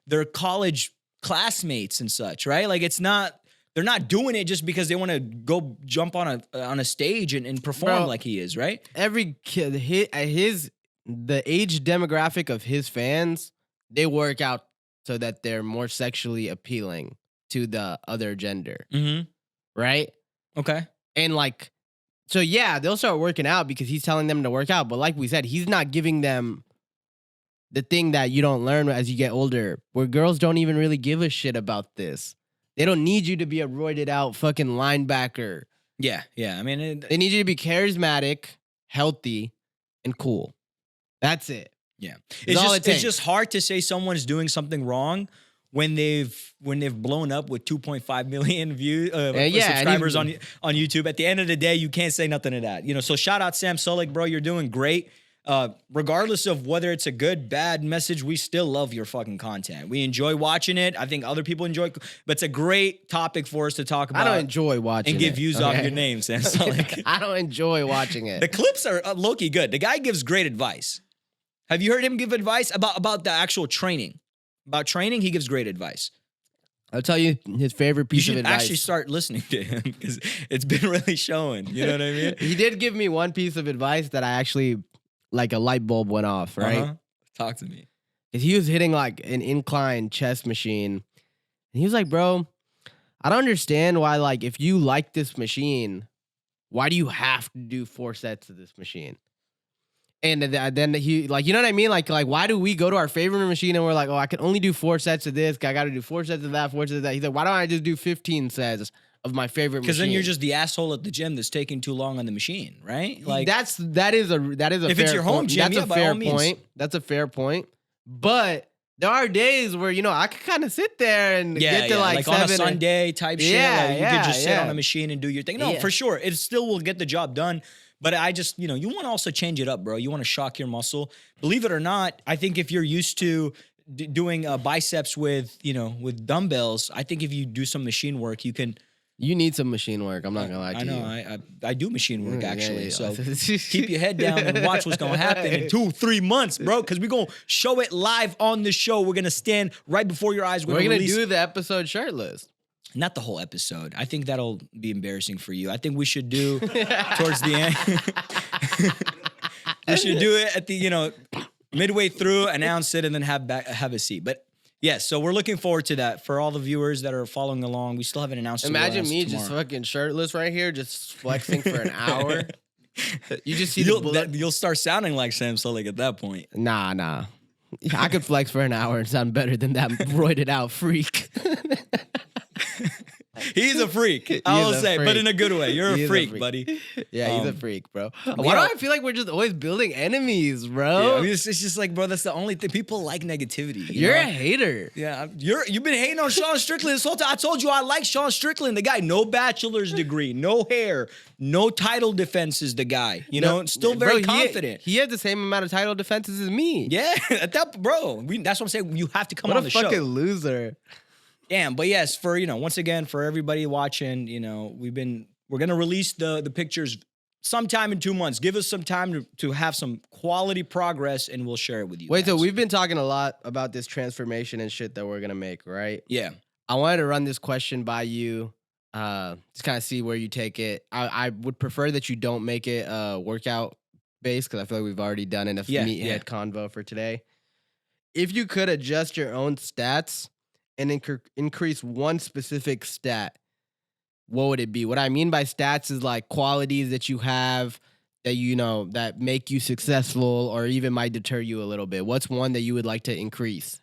their college classmates and such, right? Like, they're not doing it just because they want to go jump on a stage and perform like he is, right? Every kid, the age demographic of his fans, they work out so that they're more sexually appealing to the other gender, right? Okay. And like, so yeah, they'll start working out because he's telling them to work out. But like we said, he's not giving them the thing that you don't learn as you get older, where girls don't even really give a shit about this. They don't need you to be a roided out fucking linebacker. Yeah. I mean, they need you to be charismatic, healthy, and cool. That's it. Yeah. It's just hard to say someone's doing something wrong when they've blown up with 2.5 million subscribers on YouTube. At the end of the day, you can't say nothing to that. So shout out Sam Sulek, bro. You're doing great. Regardless of whether it's a good, bad message, we still love your fucking content. We enjoy watching it. I think other people enjoy, but it's a great topic for us to talk about. I don't enjoy watching and it. give views off your name, Sam Sulek. I don't enjoy watching it. The clips are low-key good. The guy gives great advice. Have you heard him give advice about the actual training? About training, he gives great advice. I'll tell you his favorite piece of advice. You should actually start listening to him because it's been really showing. You know what I mean? He did give me one piece of advice that I actually, like a light bulb went off, right? Uh-huh. Talk to me. He was hitting like an incline chest machine. And he was like, bro, I don't understand why, like, if you like this machine, why do you have to do 4 sets of this machine? And then he, like, you know what I mean? Like, why do we go to our favorite machine and we're like, oh, I can only do 4 sets of this. I got to do 4 sets of that, 4 sets of that. He's like, why don't I just do 15 sets of my favorite machine? Because then you're just the asshole at the gym that's taking too long on the machine, right? Like, that is a if it's your home gym, that's a fair point. That's a fair point. But there are days where, I could kind of sit there and get to like 7 on a Sunday type shit. Yeah, like, you could just sit on a machine and do your thing. No, for sure. It still will get the job done. But I just, you want to also change it up, bro. You want to shock your muscle. Believe it or not, I think if you're used to doing biceps with dumbbells, I think if you do some machine work, you can. You need some machine work. I'm not going to lie to you. I know. I do machine work, actually. Yeah. So keep your head down and watch what's going to happen in 2-3 months, bro. Because we're going to show it live on the show. We're going to stand right before your eyes. We're going to do the episode shirtless. Not the whole episode. I think that'll be embarrassing for you. I think we should do towards the end. We should do it at the, midway through, announce it, and then have a seat. But yes, so we're looking forward to that. For all the viewers that are following along, we still haven't announced it. Imagine me just fucking shirtless right here, just flexing for an hour. You just see you'll start sounding like Sam Sulek at that point. Nah. I could flex for an hour and sound better than that roided out freak. He's a freak. I will say, but in a good way. You're a freak, buddy. Yeah, he's a freak, bro. Why do I feel like we're just always building enemies, bro? Yeah, I mean, it's just like, bro, that's the only thing. People like negativity. You're a hater. Yeah, you've been hating on Sean Strickland this whole time. I told you I like Sean Strickland. The guy, no bachelor's degree, no hair, no title defenses. The guy, still very confident. He had the same amount of title defenses as me. Yeah, that's what I'm saying. You have to come on the show. What a fucking loser. Damn, but yes, for once again, for everybody watching, we're gonna release the pictures sometime in 2 months. Give us some time to have some quality progress, and we'll share it with you. Wait, so we've been talking a lot about this transformation and shit that we're gonna make, right? Yeah. I wanted to run this question by you, just kind of see where you take it. I would prefer that you don't make it workout based because I feel like we've already done enough meathead convo for today. If you could adjust your own stats and increase one specific stat, what would it be? What I mean by stats is like qualities that you have that you know that make you successful or even might deter you a little bit. What's one that you would like to increase?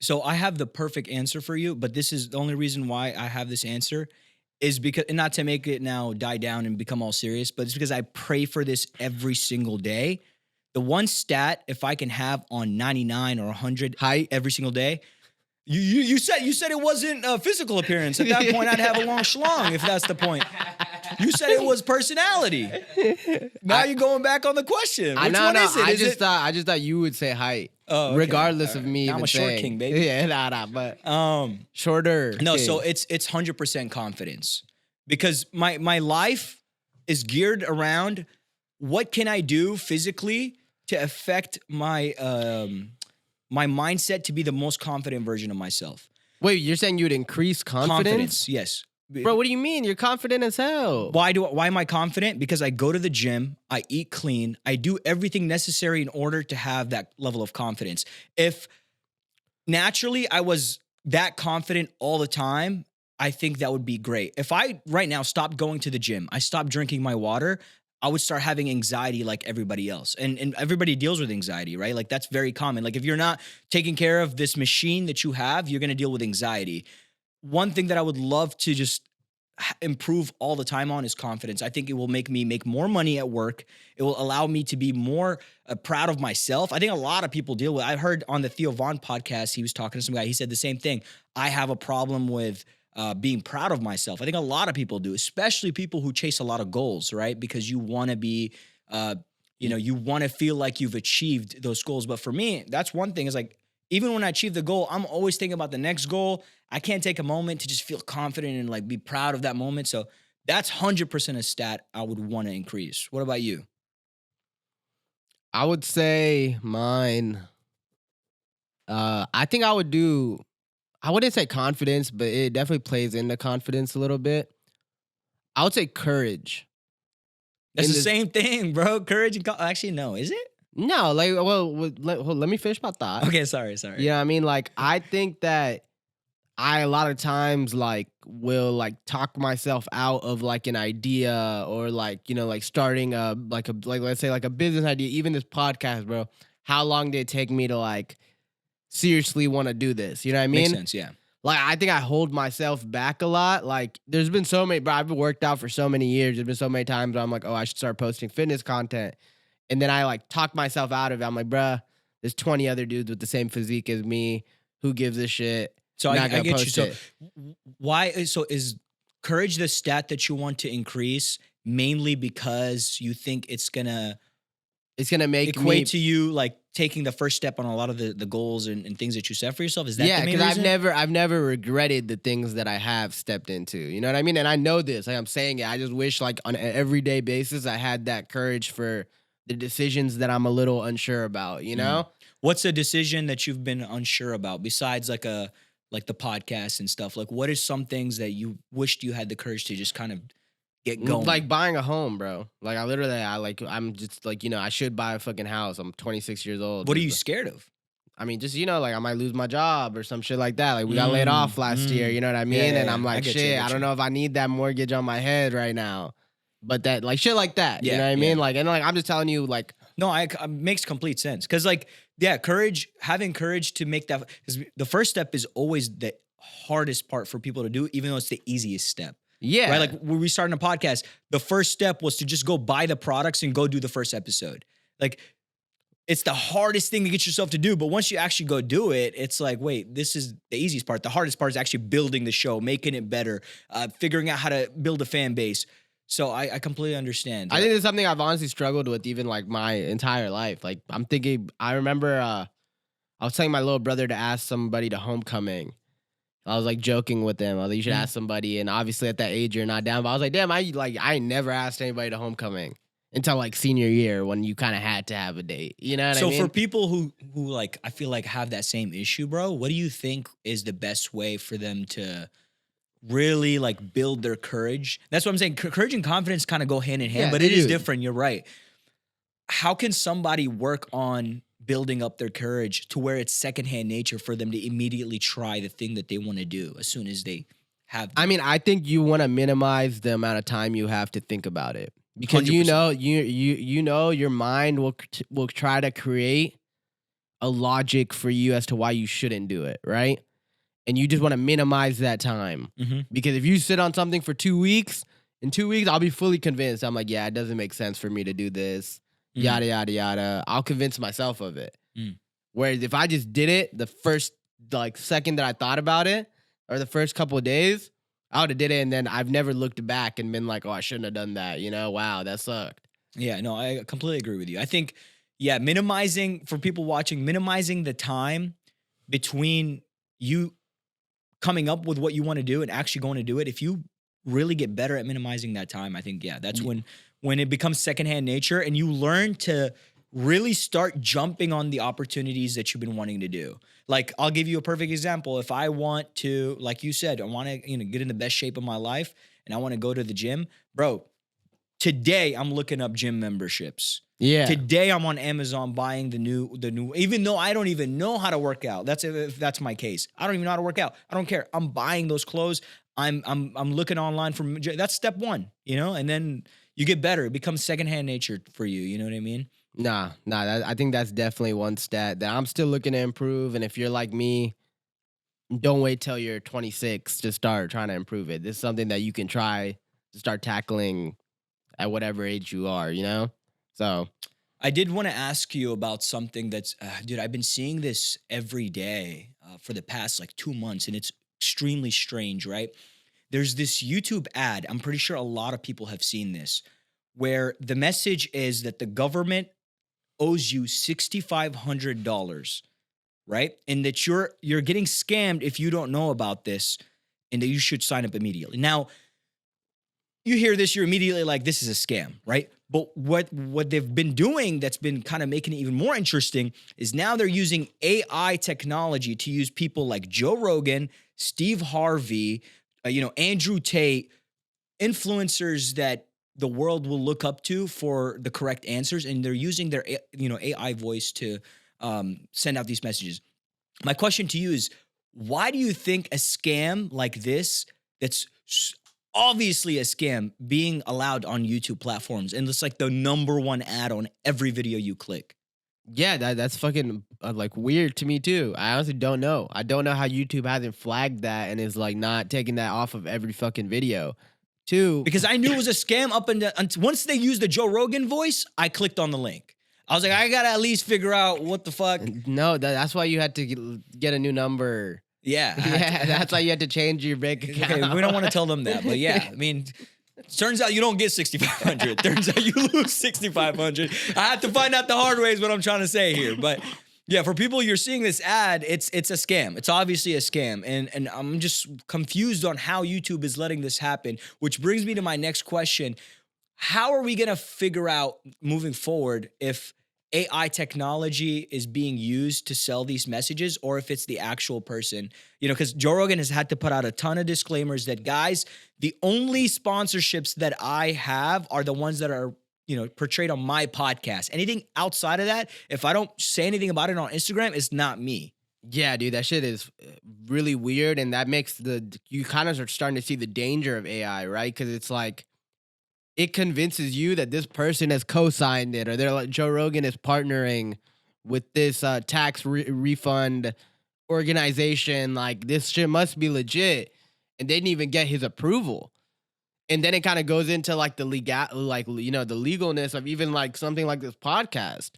So I have the perfect answer for you, but this is the only reason why I have this answer is because, and not to make it now die down and become all serious, but it's because I pray for this every single day. The one stat, if I can have on 99 or 100 Height every single day, you said it wasn't a physical appearance. At that point, I'd have a long schlong if that's the point. You said it was personality. Now you're going back on the question. Which one is it? I just thought you would say height. Oh, okay. Regardless of me. Now I'm even a short saying. king, baby. Yeah, but shorter. No, king. so it's 100% confidence because my life is geared around what can I do physically to affect my my mindset to be the most confident version of myself. Wait, you're saying you'd increase confidence? Yes. Bro, what do you mean? You're confident as hell. Why am I confident? Because I go to the gym, I eat clean, I do everything necessary in order to have that level of confidence. If naturally I was that confident all the time, I think that would be great. If I right now stopped going to the gym, I stopped drinking my water, I would start having anxiety like everybody else. And everybody deals with anxiety, right? Like that's very common. Like if you're not taking care of this machine that you have, you're going to deal with anxiety. One thing that I would love to just improve all the time on is confidence. I think it will make me make more money at work. It will allow me to be more proud of myself. I think a lot of people deal with, I heard on the Theo Von podcast, he was talking to some guy. He said the same thing. I have a problem with being proud of myself. I think a lot of people do, especially people who chase a lot of goals, right? Because you want to be, you want to feel like you've achieved those goals. But for me, that's one thing is like, even when I achieve the goal, I'm always thinking about the next goal. I can't take a moment to just feel confident and like be proud of that moment. So that's 100% a stat I would want to increase. What about you? I would say mine. I think I wouldn't say confidence, but it definitely plays into confidence a little bit. I would say courage. That's the same thing, bro. Courage and actually, no, is it? No, like, let me finish my thought. Okay, sorry. Yeah, you know I mean, like, I think that I a lot of times like will like talk myself out of like an idea or like, you know, like starting let's say like a business idea, even this podcast, bro. How long did it take me to like seriously want to do this? You know what I mean? Makes sense, yeah. Like, I think I hold myself back a lot. Like, there's been so many, bro, I've been worked out for so many years. There's been so many times where I'm like, oh, I should start posting fitness content. And then I like talk myself out of it. I'm like, bruh, there's 20 other dudes with the same physique as me. Who gives a shit? So I get you. So it. why? So is courage the stat that you want to increase mainly because you think it's gonna make equate to you like taking the first step on a lot of the goals and things that you set for yourself? Is that the main reason? I've never regretted the things that I have stepped into. You know what I mean? And I know this. Like I'm saying it. I just wish like on an everyday basis I had that courage for the decisions that I'm a little unsure about, you know? What's a decision that you've been unsure about besides like the podcast and stuff? Like what are some things that you wished you had the courage to just kind of get going? Like buying a home, bro. Like I'm just like, you know, I should buy a fucking house. I'm 26 years old. What are you scared of? I mean, just, you know, like I might lose my job or some shit like that. Like we got laid off last year, you know what I mean? Yeah, and I'm like, I don't know if I need that mortgage on my head right now. But that, like, shit like that, you know what I mean? Like, and like, I'm just telling you, like. No, it makes complete sense. Because, like, having courage to make that, because the first step is always the hardest part for people to do, even though it's the easiest step. Yeah. Right? Like, when we started a podcast, the first step was to just go buy the products and go do the first episode. Like, it's the hardest thing to get yourself to do. But once you actually go do it, it's like, wait, this is the easiest part. The hardest part is actually building the show, making it better, figuring out how to build a fan base. So I completely understand. I think it's something I've honestly struggled with even like my entire life. Like I'm thinking, I remember I was telling my little brother to ask somebody to homecoming. I was like joking with them. I was like, you should ask somebody. And obviously at that age, you're not down. But I was like, damn, I ain't never asked anybody to homecoming. until like senior year when you kind of had to have a date. You know what I So mean? for people who like, I feel like have that same issue, bro, what do you think is the best way for them to really like build their courage? That's what I'm saying. Courage and confidence kind of go hand in hand, Yeah, but they it is do. different. You're right. How can somebody work on building up their courage to where it's secondhand nature for them to immediately try the thing that they want to do as soon as they have I mean, I think you want to minimize the amount of time you have to think about it because 100%. you know your mind will try to create a logic for you as to why you shouldn't do it, right? And you just want to minimize that time because if you sit on something for 2 weeks, in 2 weeks I'll be fully convinced. I'm like, yeah, it doesn't make sense for me to do this. Yada yada yada. I'll convince myself of it. Whereas if I just did it the first like second that I thought about it, or the first couple of days, I would have did it, and then I've never looked back and been like, oh, I shouldn't have done that. You know, wow, that sucked. Yeah, no, I completely agree with you. I think, yeah, minimizing for people watching, minimizing the time between you coming up with what you want to do and actually going to do it. If you really get better at minimizing that time, I think, yeah, that's when it becomes secondhand nature and you learn to really start jumping on the opportunities that you've been wanting to do. Like, I'll give you a perfect example. If I want to, like you said, I want to, get in the best shape of my life and I want to go to the gym, bro, today I'm looking up gym memberships. Yeah. Today I'm on Amazon buying the new, even though I don't even know how to work out. If that's my case. I don't even know how to work out. I don't care. I'm buying those clothes. I'm looking online from, that's step one, and then you get better. It becomes secondhand nature for you. You know what I mean? Nah. I think that's definitely one stat that I'm still looking to improve. And if you're like me, don't wait till you're 26 to start trying to improve it. This is something that you can try to start tackling at whatever age you are, So I did want to ask you about something that's, dude, I've been seeing this every day for the past like 2 months, and it's extremely strange, right? There's this YouTube ad. I'm pretty sure a lot of people have seen this, where the message is that the government owes you $6,500, right? And that you're getting scammed if you don't know about this, and that you should sign up immediately. Now, you hear this, you're immediately like, this is a scam, right? But what they've been doing that's been kind of making it even more interesting is now they're using AI technology to use people like Joe Rogan, Steve Harvey, Andrew Tate, influencers that the world will look up to for the correct answers, and they're using their AI voice to send out these messages. My question to you is, why do you think a scam like this, that's obviously a scam, being allowed on YouTube platforms, and it's like the number one ad on every video you click? Yeah, that's fucking like weird to me too. I honestly don't know. I don't know how YouTube hasn't flagged that and is like not taking that off of every fucking video. Two, Because I knew it was a scam until once they used the Joe Rogan voice, I clicked on the link. I was like, I gotta at least figure out what the fuck. No, that's why you had to get a new number. Yeah. Yeah, that's why you had to change your bank account. Okay, we don't want to tell them that, but yeah, I mean, turns out you don't get 6,500. Turns out you lose 6,500. I have to find out the hard way is what I'm trying to say here. But yeah, for people, you're seeing this ad, it's a scam. It's obviously a scam. And I'm just confused on how YouTube is letting this happen, which brings me to my next question. How are we going to figure out moving forward if AI technology is being used to sell these messages, or if it's the actual person? Because Joe Rogan has had to put out a ton of disclaimers that, guys, the only sponsorships that I have are the ones that are, portrayed on my podcast. Anything outside of that, if I don't say anything about it on Instagram, it's not me. Yeah, dude, that shit is really weird, and that makes you kind of are starting to see the danger of AI, right? Because it's like, it convinces you that this person has co-signed it, or they're like, Joe Rogan is partnering with this tax refund organization. Like, this shit must be legit, and they didn't even get his approval. And then it kind of goes into like the the legalness of even like something like this podcast,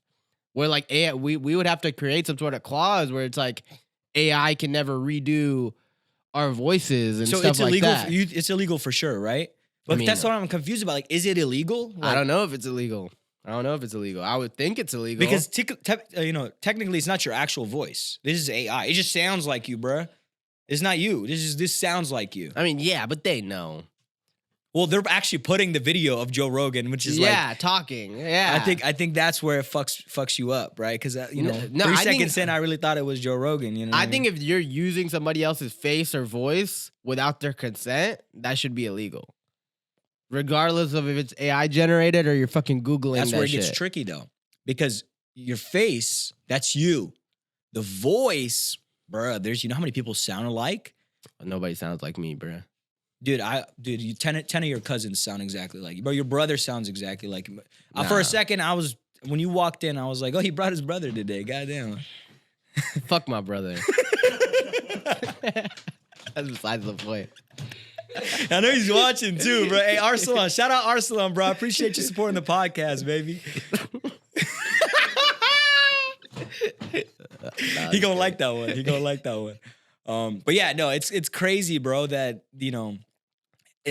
where like AI, we would have to create some sort of clause where it's like AI can never redo our voices and So stuff it's like illegal. that. It's illegal for sure, right? But that's what I'm confused about. Like, is it illegal? I don't know if it's illegal. I would think it's illegal. Because technically, it's not your actual voice. This is AI. It just sounds like you, bruh. It's not you. This sounds like you. I mean, yeah, but they know. Well, they're actually putting the video of Joe Rogan, which is talking. Yeah, I think that's where it fucks you up, right? Because you know, No, 3 I think- seconds in, I really thought it was Joe Rogan. You know, what I mean? think if you're using somebody else's face or voice without their consent, that should be illegal. Regardless of if it's AI generated or you're fucking Googling that's that where it shit. gets tricky though, because your face, that's you. The voice, bruh, there's, you know how many people sound alike? Nobody sounds like me, bruh. Dude, you 10 of your cousins sound exactly like you. Bro, your brother sounds exactly like you. For Nah. a second, when you walked in, I was like, oh, he brought his brother today. Goddamn. Fuck my brother. That's besides the point. I know he's watching too, bro. Hey, Arsalan, shout out Arsalan, bro. I appreciate you supporting the podcast, baby. He gonna like that one. He gonna like that one. But yeah, no, it's crazy, bro, that, you know,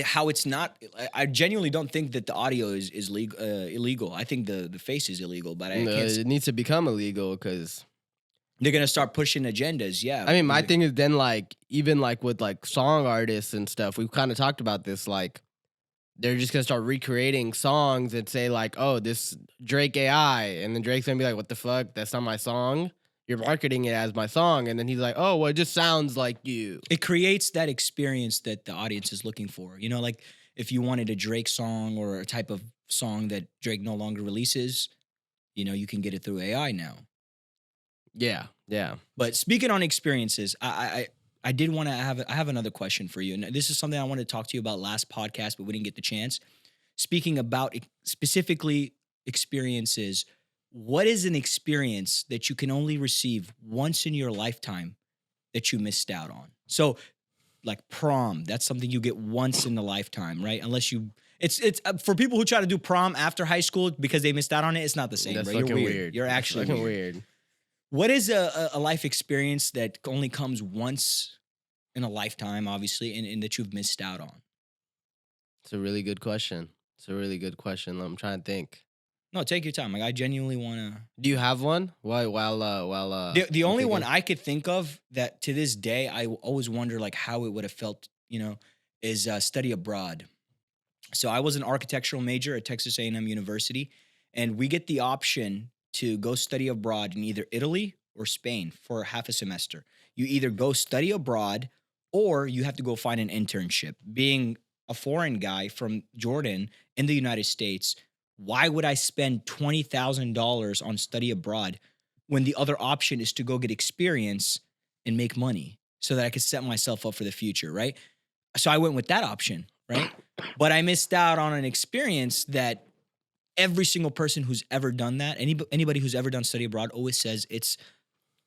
how it's not. I genuinely don't think that the audio is illegal. I think the face is illegal, but I can't. It needs to become illegal because They're gonna start pushing agendas. Yeah, I mean, my thing is then like even like with like song artists and stuff. We've kind of talked about this. Like they're just gonna start recreating songs and say like, oh, this Drake AI, and then Drake's gonna be like, what the fuck? That's not my song. You're marketing it as my song, and then he's like, oh, well, it just sounds like you. It creates that experience that the audience is looking for. You know, like if you wanted a Drake song or a type of song that Drake no longer releases, you know, you can get it through AI now. Yeah, yeah. But speaking on experiences, I did want to I have another question for you. And this is something I wanted to talk to you about last podcast, but we didn't get the chance. Speaking about specifically experiences, what is an experience that you can only receive once in your lifetime that you missed out on? So like prom, that's something you get once in a lifetime, right? Unless you, it's for people who try to do prom after high school because they missed out on it, it's not the same, That's bro. You're fucking weird. You're That's actually fucking weird. weird. What is a life experience that only comes once in a lifetime, obviously, and that you've missed out on? It's a really good question. I'm trying to think. No, take your time. Like I genuinely want to. Do you have one? While The only one I could think of that to this day I always wonder like how it would have felt, you know, is study abroad. So I was an architectural major at Texas A&M University, and we get the option to go study abroad in either Italy or Spain for half a semester. You either go study abroad or you have to go find an internship. Being a foreign guy from Jordan in the United States, why would I spend $20,000 on study abroad when the other option is to go get experience and make money so that I could set myself up for the future, right? So I went with that option, right? But I missed out on an experience that every single person who's ever done that, anybody who's ever done study abroad always says it's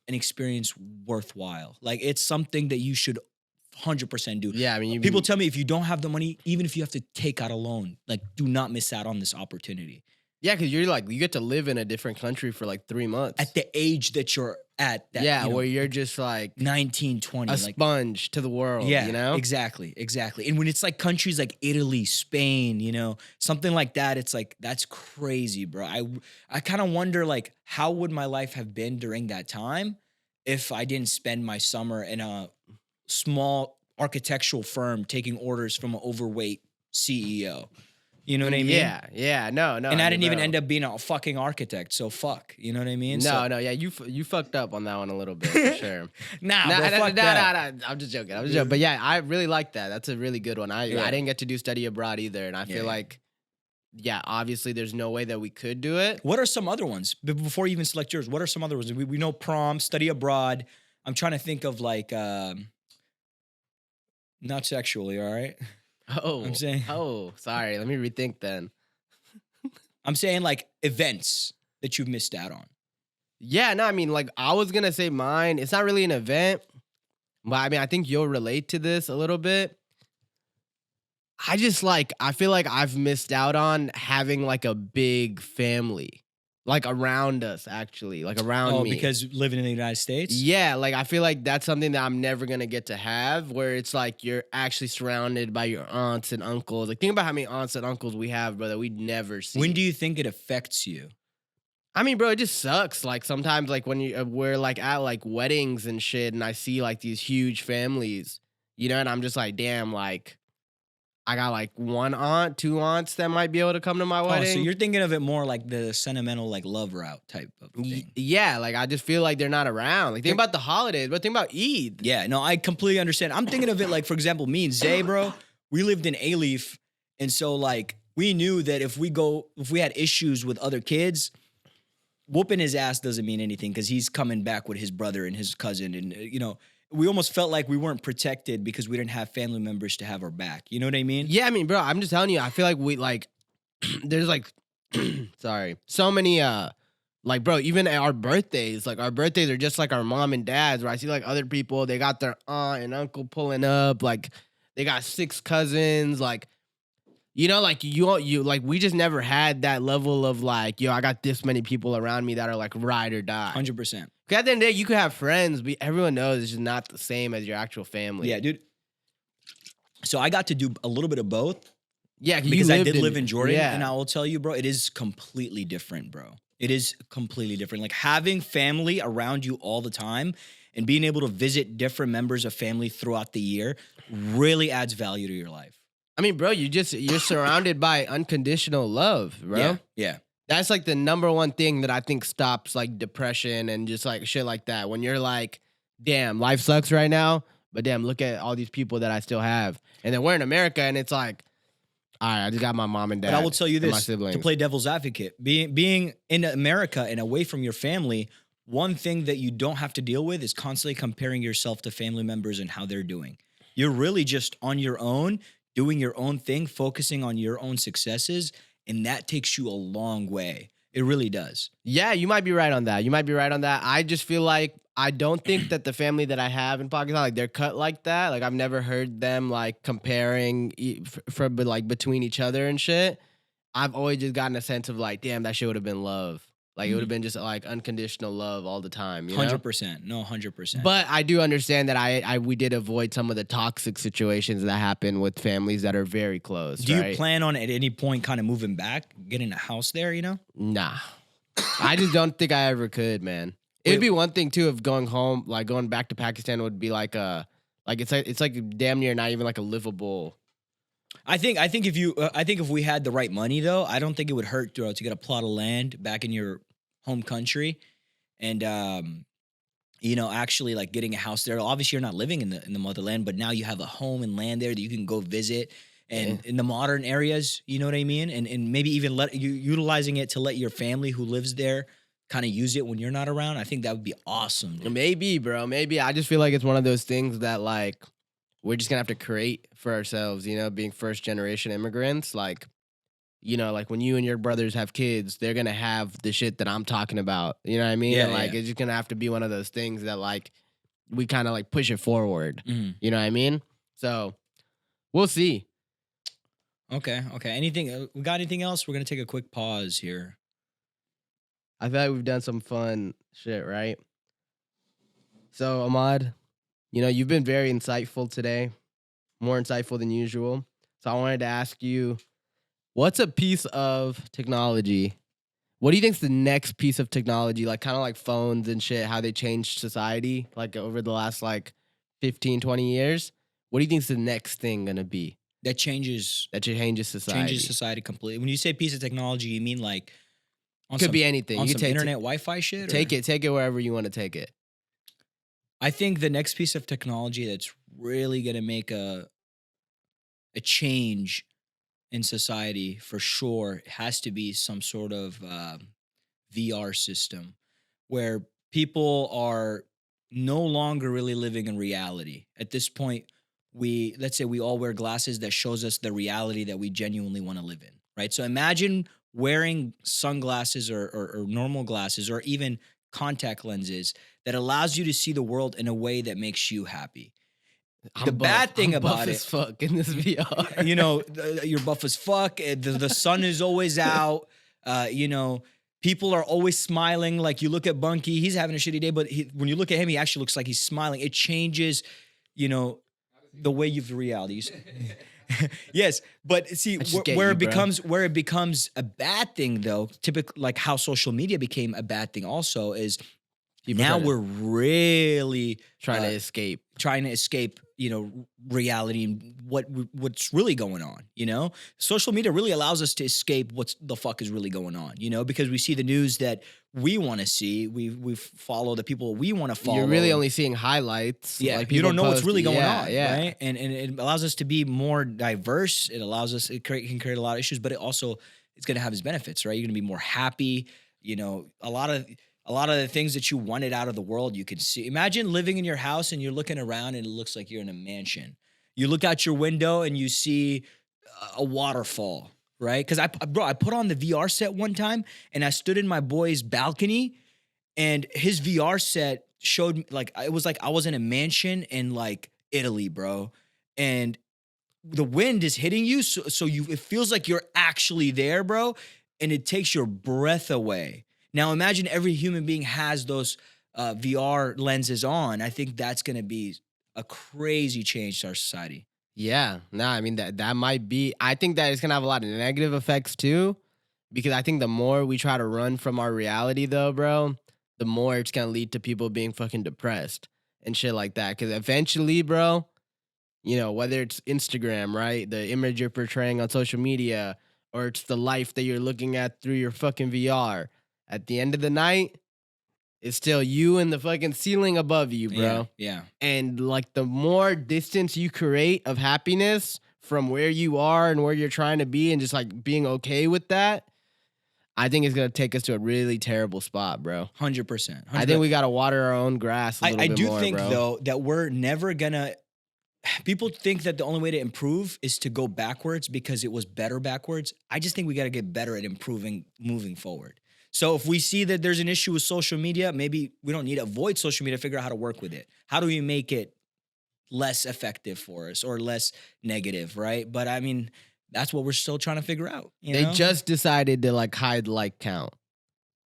an experience worthwhile. Like it's something that you should 100% do. Yeah, I mean, people tell me if you don't have the money, even if you have to take out a loan, like do not miss out on this opportunity. Yeah, because you're like, you get to live in a different country for like 3 months. At the age that you're at. That, yeah, you know, where you're just like 19, 20. a like, sponge to the world, yeah, you know? Exactly. And when it's like countries like Italy, Spain, you know, something like that, it's like, that's crazy, bro. I kind of wonder like, how would my life have been during that time if I didn't spend my summer in a small architectural firm taking orders from an overweight CEO? You know what I mean? Yeah, no. And I didn't even end up being a fucking architect, so fuck. You know what I mean? No, yeah, you fucked up on that one a little bit, for sure. Nah, fuck that. I'm just joking. But yeah, I really like that. That's a really good one. I didn't get to do study abroad either, and I feel like, yeah, obviously there's no way that we could do it. What are some other ones? Before you even select yours, what are some other ones? We know prom, study abroad. I'm trying to think of like, not sexually, all right? Oh, I'm saying. Oh, sorry. Let me rethink then. I'm saying like events that you've missed out on. Yeah, no, I mean, like I was gonna say mine. It's not really an event, but I mean, I think you'll relate to this a little bit. I feel like I've missed out on having like a big family, like around us, actually, like around me. Oh, because living in the United States? Yeah, like I feel like that's something that I'm never gonna get to have, where it's like you're actually surrounded by your aunts and uncles. Like think about how many aunts and uncles we have, bro, that we'd never see. When do you think it affects you? I mean, bro, it just sucks. Like sometimes, like when we're like at like weddings and shit, and I see like these huge families, you know, and I'm just like, damn, like I got like 1 aunt, 2 aunts that might be able to come to my Oh, wedding. so you're thinking of it more like the sentimental, like love route type of thing. Yeah, like I just feel like they're not around. Like think about the holidays, but think about Eid. Yeah, no, I completely understand. I'm thinking of it like, for example, me and Zay, bro, we lived in A-Leaf. And so like we knew that if we had issues with other kids, whooping his ass doesn't mean anything because he's coming back with his brother and his cousin. And, we almost felt like we weren't protected because we didn't have family members to have our back. You know what I mean? Yeah, I mean, bro, I'm just telling you, I feel like we like there's like sorry, so many like bro, even at our birthdays are just like our mom and dad's, where I see like other people, they got their aunt and uncle pulling up, like they got 6 cousins, like like you like we just never had that level of like, I got this many people around me that are like ride or die. 100%. Because at the end of the day, you could have friends, but everyone knows it's just not the same as your actual family. Yeah, dude. So I got to do a little bit of both. Yeah, because I did live in Jordan, yeah. and I will tell you, bro, it is completely different, bro. It is completely different. Like having family around you all the time and being able to visit different members of family throughout the year really adds value to your life. I mean, bro, you're surrounded by unconditional love, bro. Yeah. That's like the number one thing that I think stops like depression and just like shit like that. When you're like, damn, life sucks right now, but damn, look at all these people that I still have. And then we're in America and it's like, all right, I just got my mom and dad. But I will tell you and my this, siblings. to play devil's advocate, being in America and away from your family, one thing that you don't have to deal with is constantly comparing yourself to family members and how they're doing. You're really just on your own, doing your own thing, focusing on your own successes, and that takes you a long way. It really does. Yeah, you might be right on that. I just feel like I don't think that the family that I have in Pakistan, like they're cut like that. Like I've never heard them like comparing like between each other and shit. I've always just gotten a sense of like, damn, that shit would have been love. Like it would have been just like unconditional love all the time. 100%. No, 100%. But I do understand that we did avoid some of the toxic situations that happen with families that are very close. Do you plan on at any point kind of moving back, getting a house there, Nah. I just don't think I ever could, man. It'd be one thing too if going home, like going back to Pakistan would be like it's like damn near not even like a livable. I think if we had the right money though, I don't think it would hurt to get a plot of land back in your home country, and actually like getting a house there. Obviously, you're not living in the motherland, but now you have a home and land there that you can go visit. And in the modern areas, you know what I mean, and maybe even utilizing it to let your family who lives there kind of use it when you're not around. I think that would be awesome. Dude. Maybe, bro. Maybe I just feel like it's one of those things that like we're just gonna have to create for ourselves. Being first generation immigrants, like. Like when you and your brothers have kids, they're going to have the shit that I'm talking about. You know what I mean? Yeah, and like, it's just going to have to be one of those things that like, we kind of like push it forward. Mm-hmm. You know what I mean? So we'll see. Okay. Anything, we got anything else? We're going to take a quick pause here. I feel like we've done some fun shit, right? So Ahmad, you've been very insightful today, more insightful than usual. So I wanted to ask you, what's a piece of technology? What do you think's the next piece of technology, like kind of like phones and shit, how they changed society like over the last like 15, 20 years? What do you think's the next thing going to be? That changes society. Changes society completely. When you say piece of technology, you mean like could be anything. On You some can internet Wi-Fi shit? Take it wherever you want to take it. I think the next piece of technology that's really going to make a change in society for sure has to be some sort of VR system where people are no longer really living in reality. At this point, let's say we all wear glasses that shows us the reality that we genuinely want to live in, right? So imagine wearing sunglasses or normal glasses or even contact lenses that allows you to see the world in a way that makes you happy. The bad thing about it, as fuck in this VR. You're buff as fuck. The sun is always out. People are always smiling. Like you look at Bunky, he's having a shitty day, but when you look at him, he actually looks like he's smiling. It changes, the way you view reality. Yes, but see where it becomes a bad thing though. Typically, like how social media became a bad thing. Also, is now we're really trying to escape. reality and what's really going on. Social media really allows us to escape what's the fuck is really going on. Because we see the news that we want to see. We follow the people we want to follow. You're really only seeing highlights. Yeah, like you don't know what's post. really going on, yeah. right? And it allows us to be more diverse. It allows us. It can create a lot of issues, but it's going to have its benefits, right? You're going to be more happy. A lot of the things that you wanted out of the world, you can see. Imagine living in your house and you're looking around and it looks like you're in a mansion. You look out your window and you see a waterfall, right? Because I put on the VR set one time and I stood in my boy's balcony and his VR set showed me it was like I was in a mansion in like Italy, bro. And the wind is hitting you, so it feels like you're actually there, bro, and it takes your breath away. Now imagine every human being has those VR lenses on. I think that's going to be a crazy change to our society. Yeah, no, I mean that might be. I think that it's gonna have a lot of negative effects too, because I think the more we try to run from our reality, though, bro, the more it's gonna lead to people being fucking depressed and shit like that. Because eventually, bro, whether it's Instagram, right, the image you're portraying on social media, or it's the life that you're looking at through your fucking VR, at the end of the night, it's still you and the fucking ceiling above you, bro. Yeah. And like the more distance you create of happiness from where you are and where you're trying to be and just like being okay with that, I think it's going to take us to a really terrible spot, bro. 100%. I think we got to water our own grass a little bit more, I do think, bro. though, that we're never going to... People think that the only way to improve is to go backwards because it was better backwards. I just think we got to get better at improving moving forward. So if we see that there's an issue with social media, maybe we don't need to avoid social media, figure out how to work with it. How do we make it less effective for us or less negative, right? But I mean, that's what we're still trying to figure out. They just decided to like hide like count.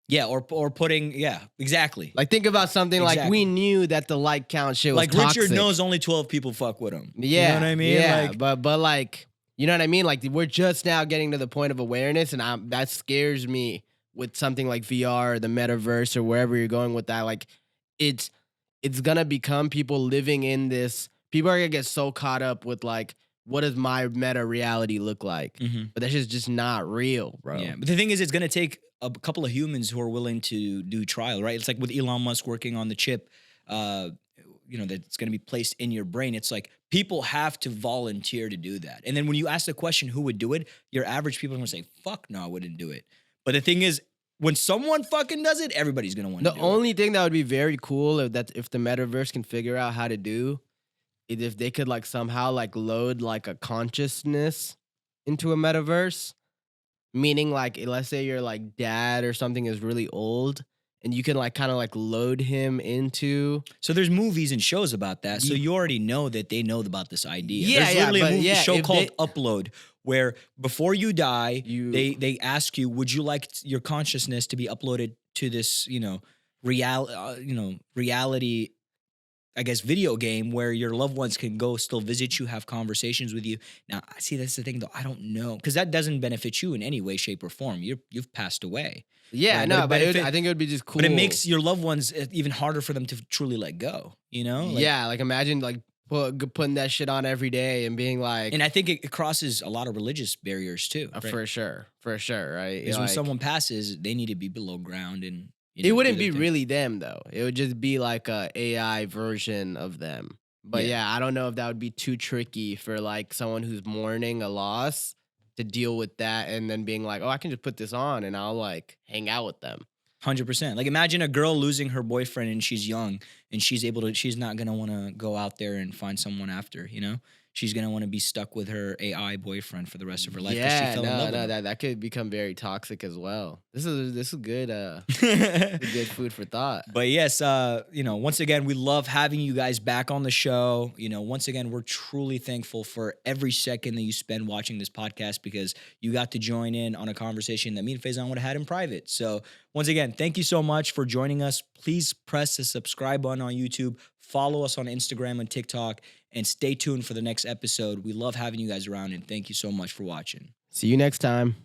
Yeah, or putting, yeah, exactly. Like think about something like we knew that the like count shit was like toxic. Richard knows only 12 people fuck with him. Yeah. You know what I mean? Yeah, Like, but like, you know what I mean? Like we're just now getting to the point of awareness and that scares me. With something like VR or the metaverse or wherever you're going with that, like it's gonna become people living in this. People are gonna get so caught up with like, what does my meta reality look like? Mhm. But that's just not real, bro. Yeah, but the thing is, it's gonna take a couple of humans who are willing to do trial, right? It's like with Elon Musk working on the chip, that's gonna be placed in your brain. It's like people have to volunteer to do that. And then when you ask the question, who would do it? Your average people are gonna say, "Fuck no, I wouldn't do it." But the thing is, when someone fucking does it, everybody's gonna want to do it. The only thing that would be very cool if the metaverse can figure out how to do is if they could like somehow like load like a consciousness into a metaverse. Meaning like let's say your like dad or something is really old and you can like kind of like load him into. So there's movies and shows about that. So you already know that they know about this idea. Yeah, there's literally a show if called Upload, where before you die, they ask you, would you like your consciousness to be uploaded to this, reality, I guess, video game where your loved ones can go still visit you, have conversations with you. Now, see, that's the thing, though. I don't know, because that doesn't benefit you in any way, shape, or form. You've passed away. Yeah, right? no, but I think it would be just cool. But it makes your loved ones even harder for them to truly let go, yeah, like imagine like putting that shit on every day and being like... And I think it crosses a lot of religious barriers, too. Right? For sure, right? Because when someone passes, they need to be below ground and... it wouldn't be really them, though. It would just be like a AI version of them. But yeah, I don't know if that would be too tricky for like someone who's mourning a loss to deal with that and then being like, oh, I can just put this on and I'll like hang out with them. 100%. Like imagine a girl losing her boyfriend and she's young and she's not going to want to go out there and find someone after, She's going to want to be stuck with her AI boyfriend for the rest of her life. Yeah, she fell in love with him. That could become very toxic as well. This is good, good food for thought. But yes, once again, we love having you guys back on the show. Once again, we're truly thankful for every second that you spend watching this podcast because you got to join in on a conversation that me and Faison would have had in private. So once again, thank you so much for joining us. Please press the subscribe button on YouTube. Follow us on Instagram and TikTok. And stay tuned for the next episode. We love having you guys around, and thank you so much for watching. See you next time.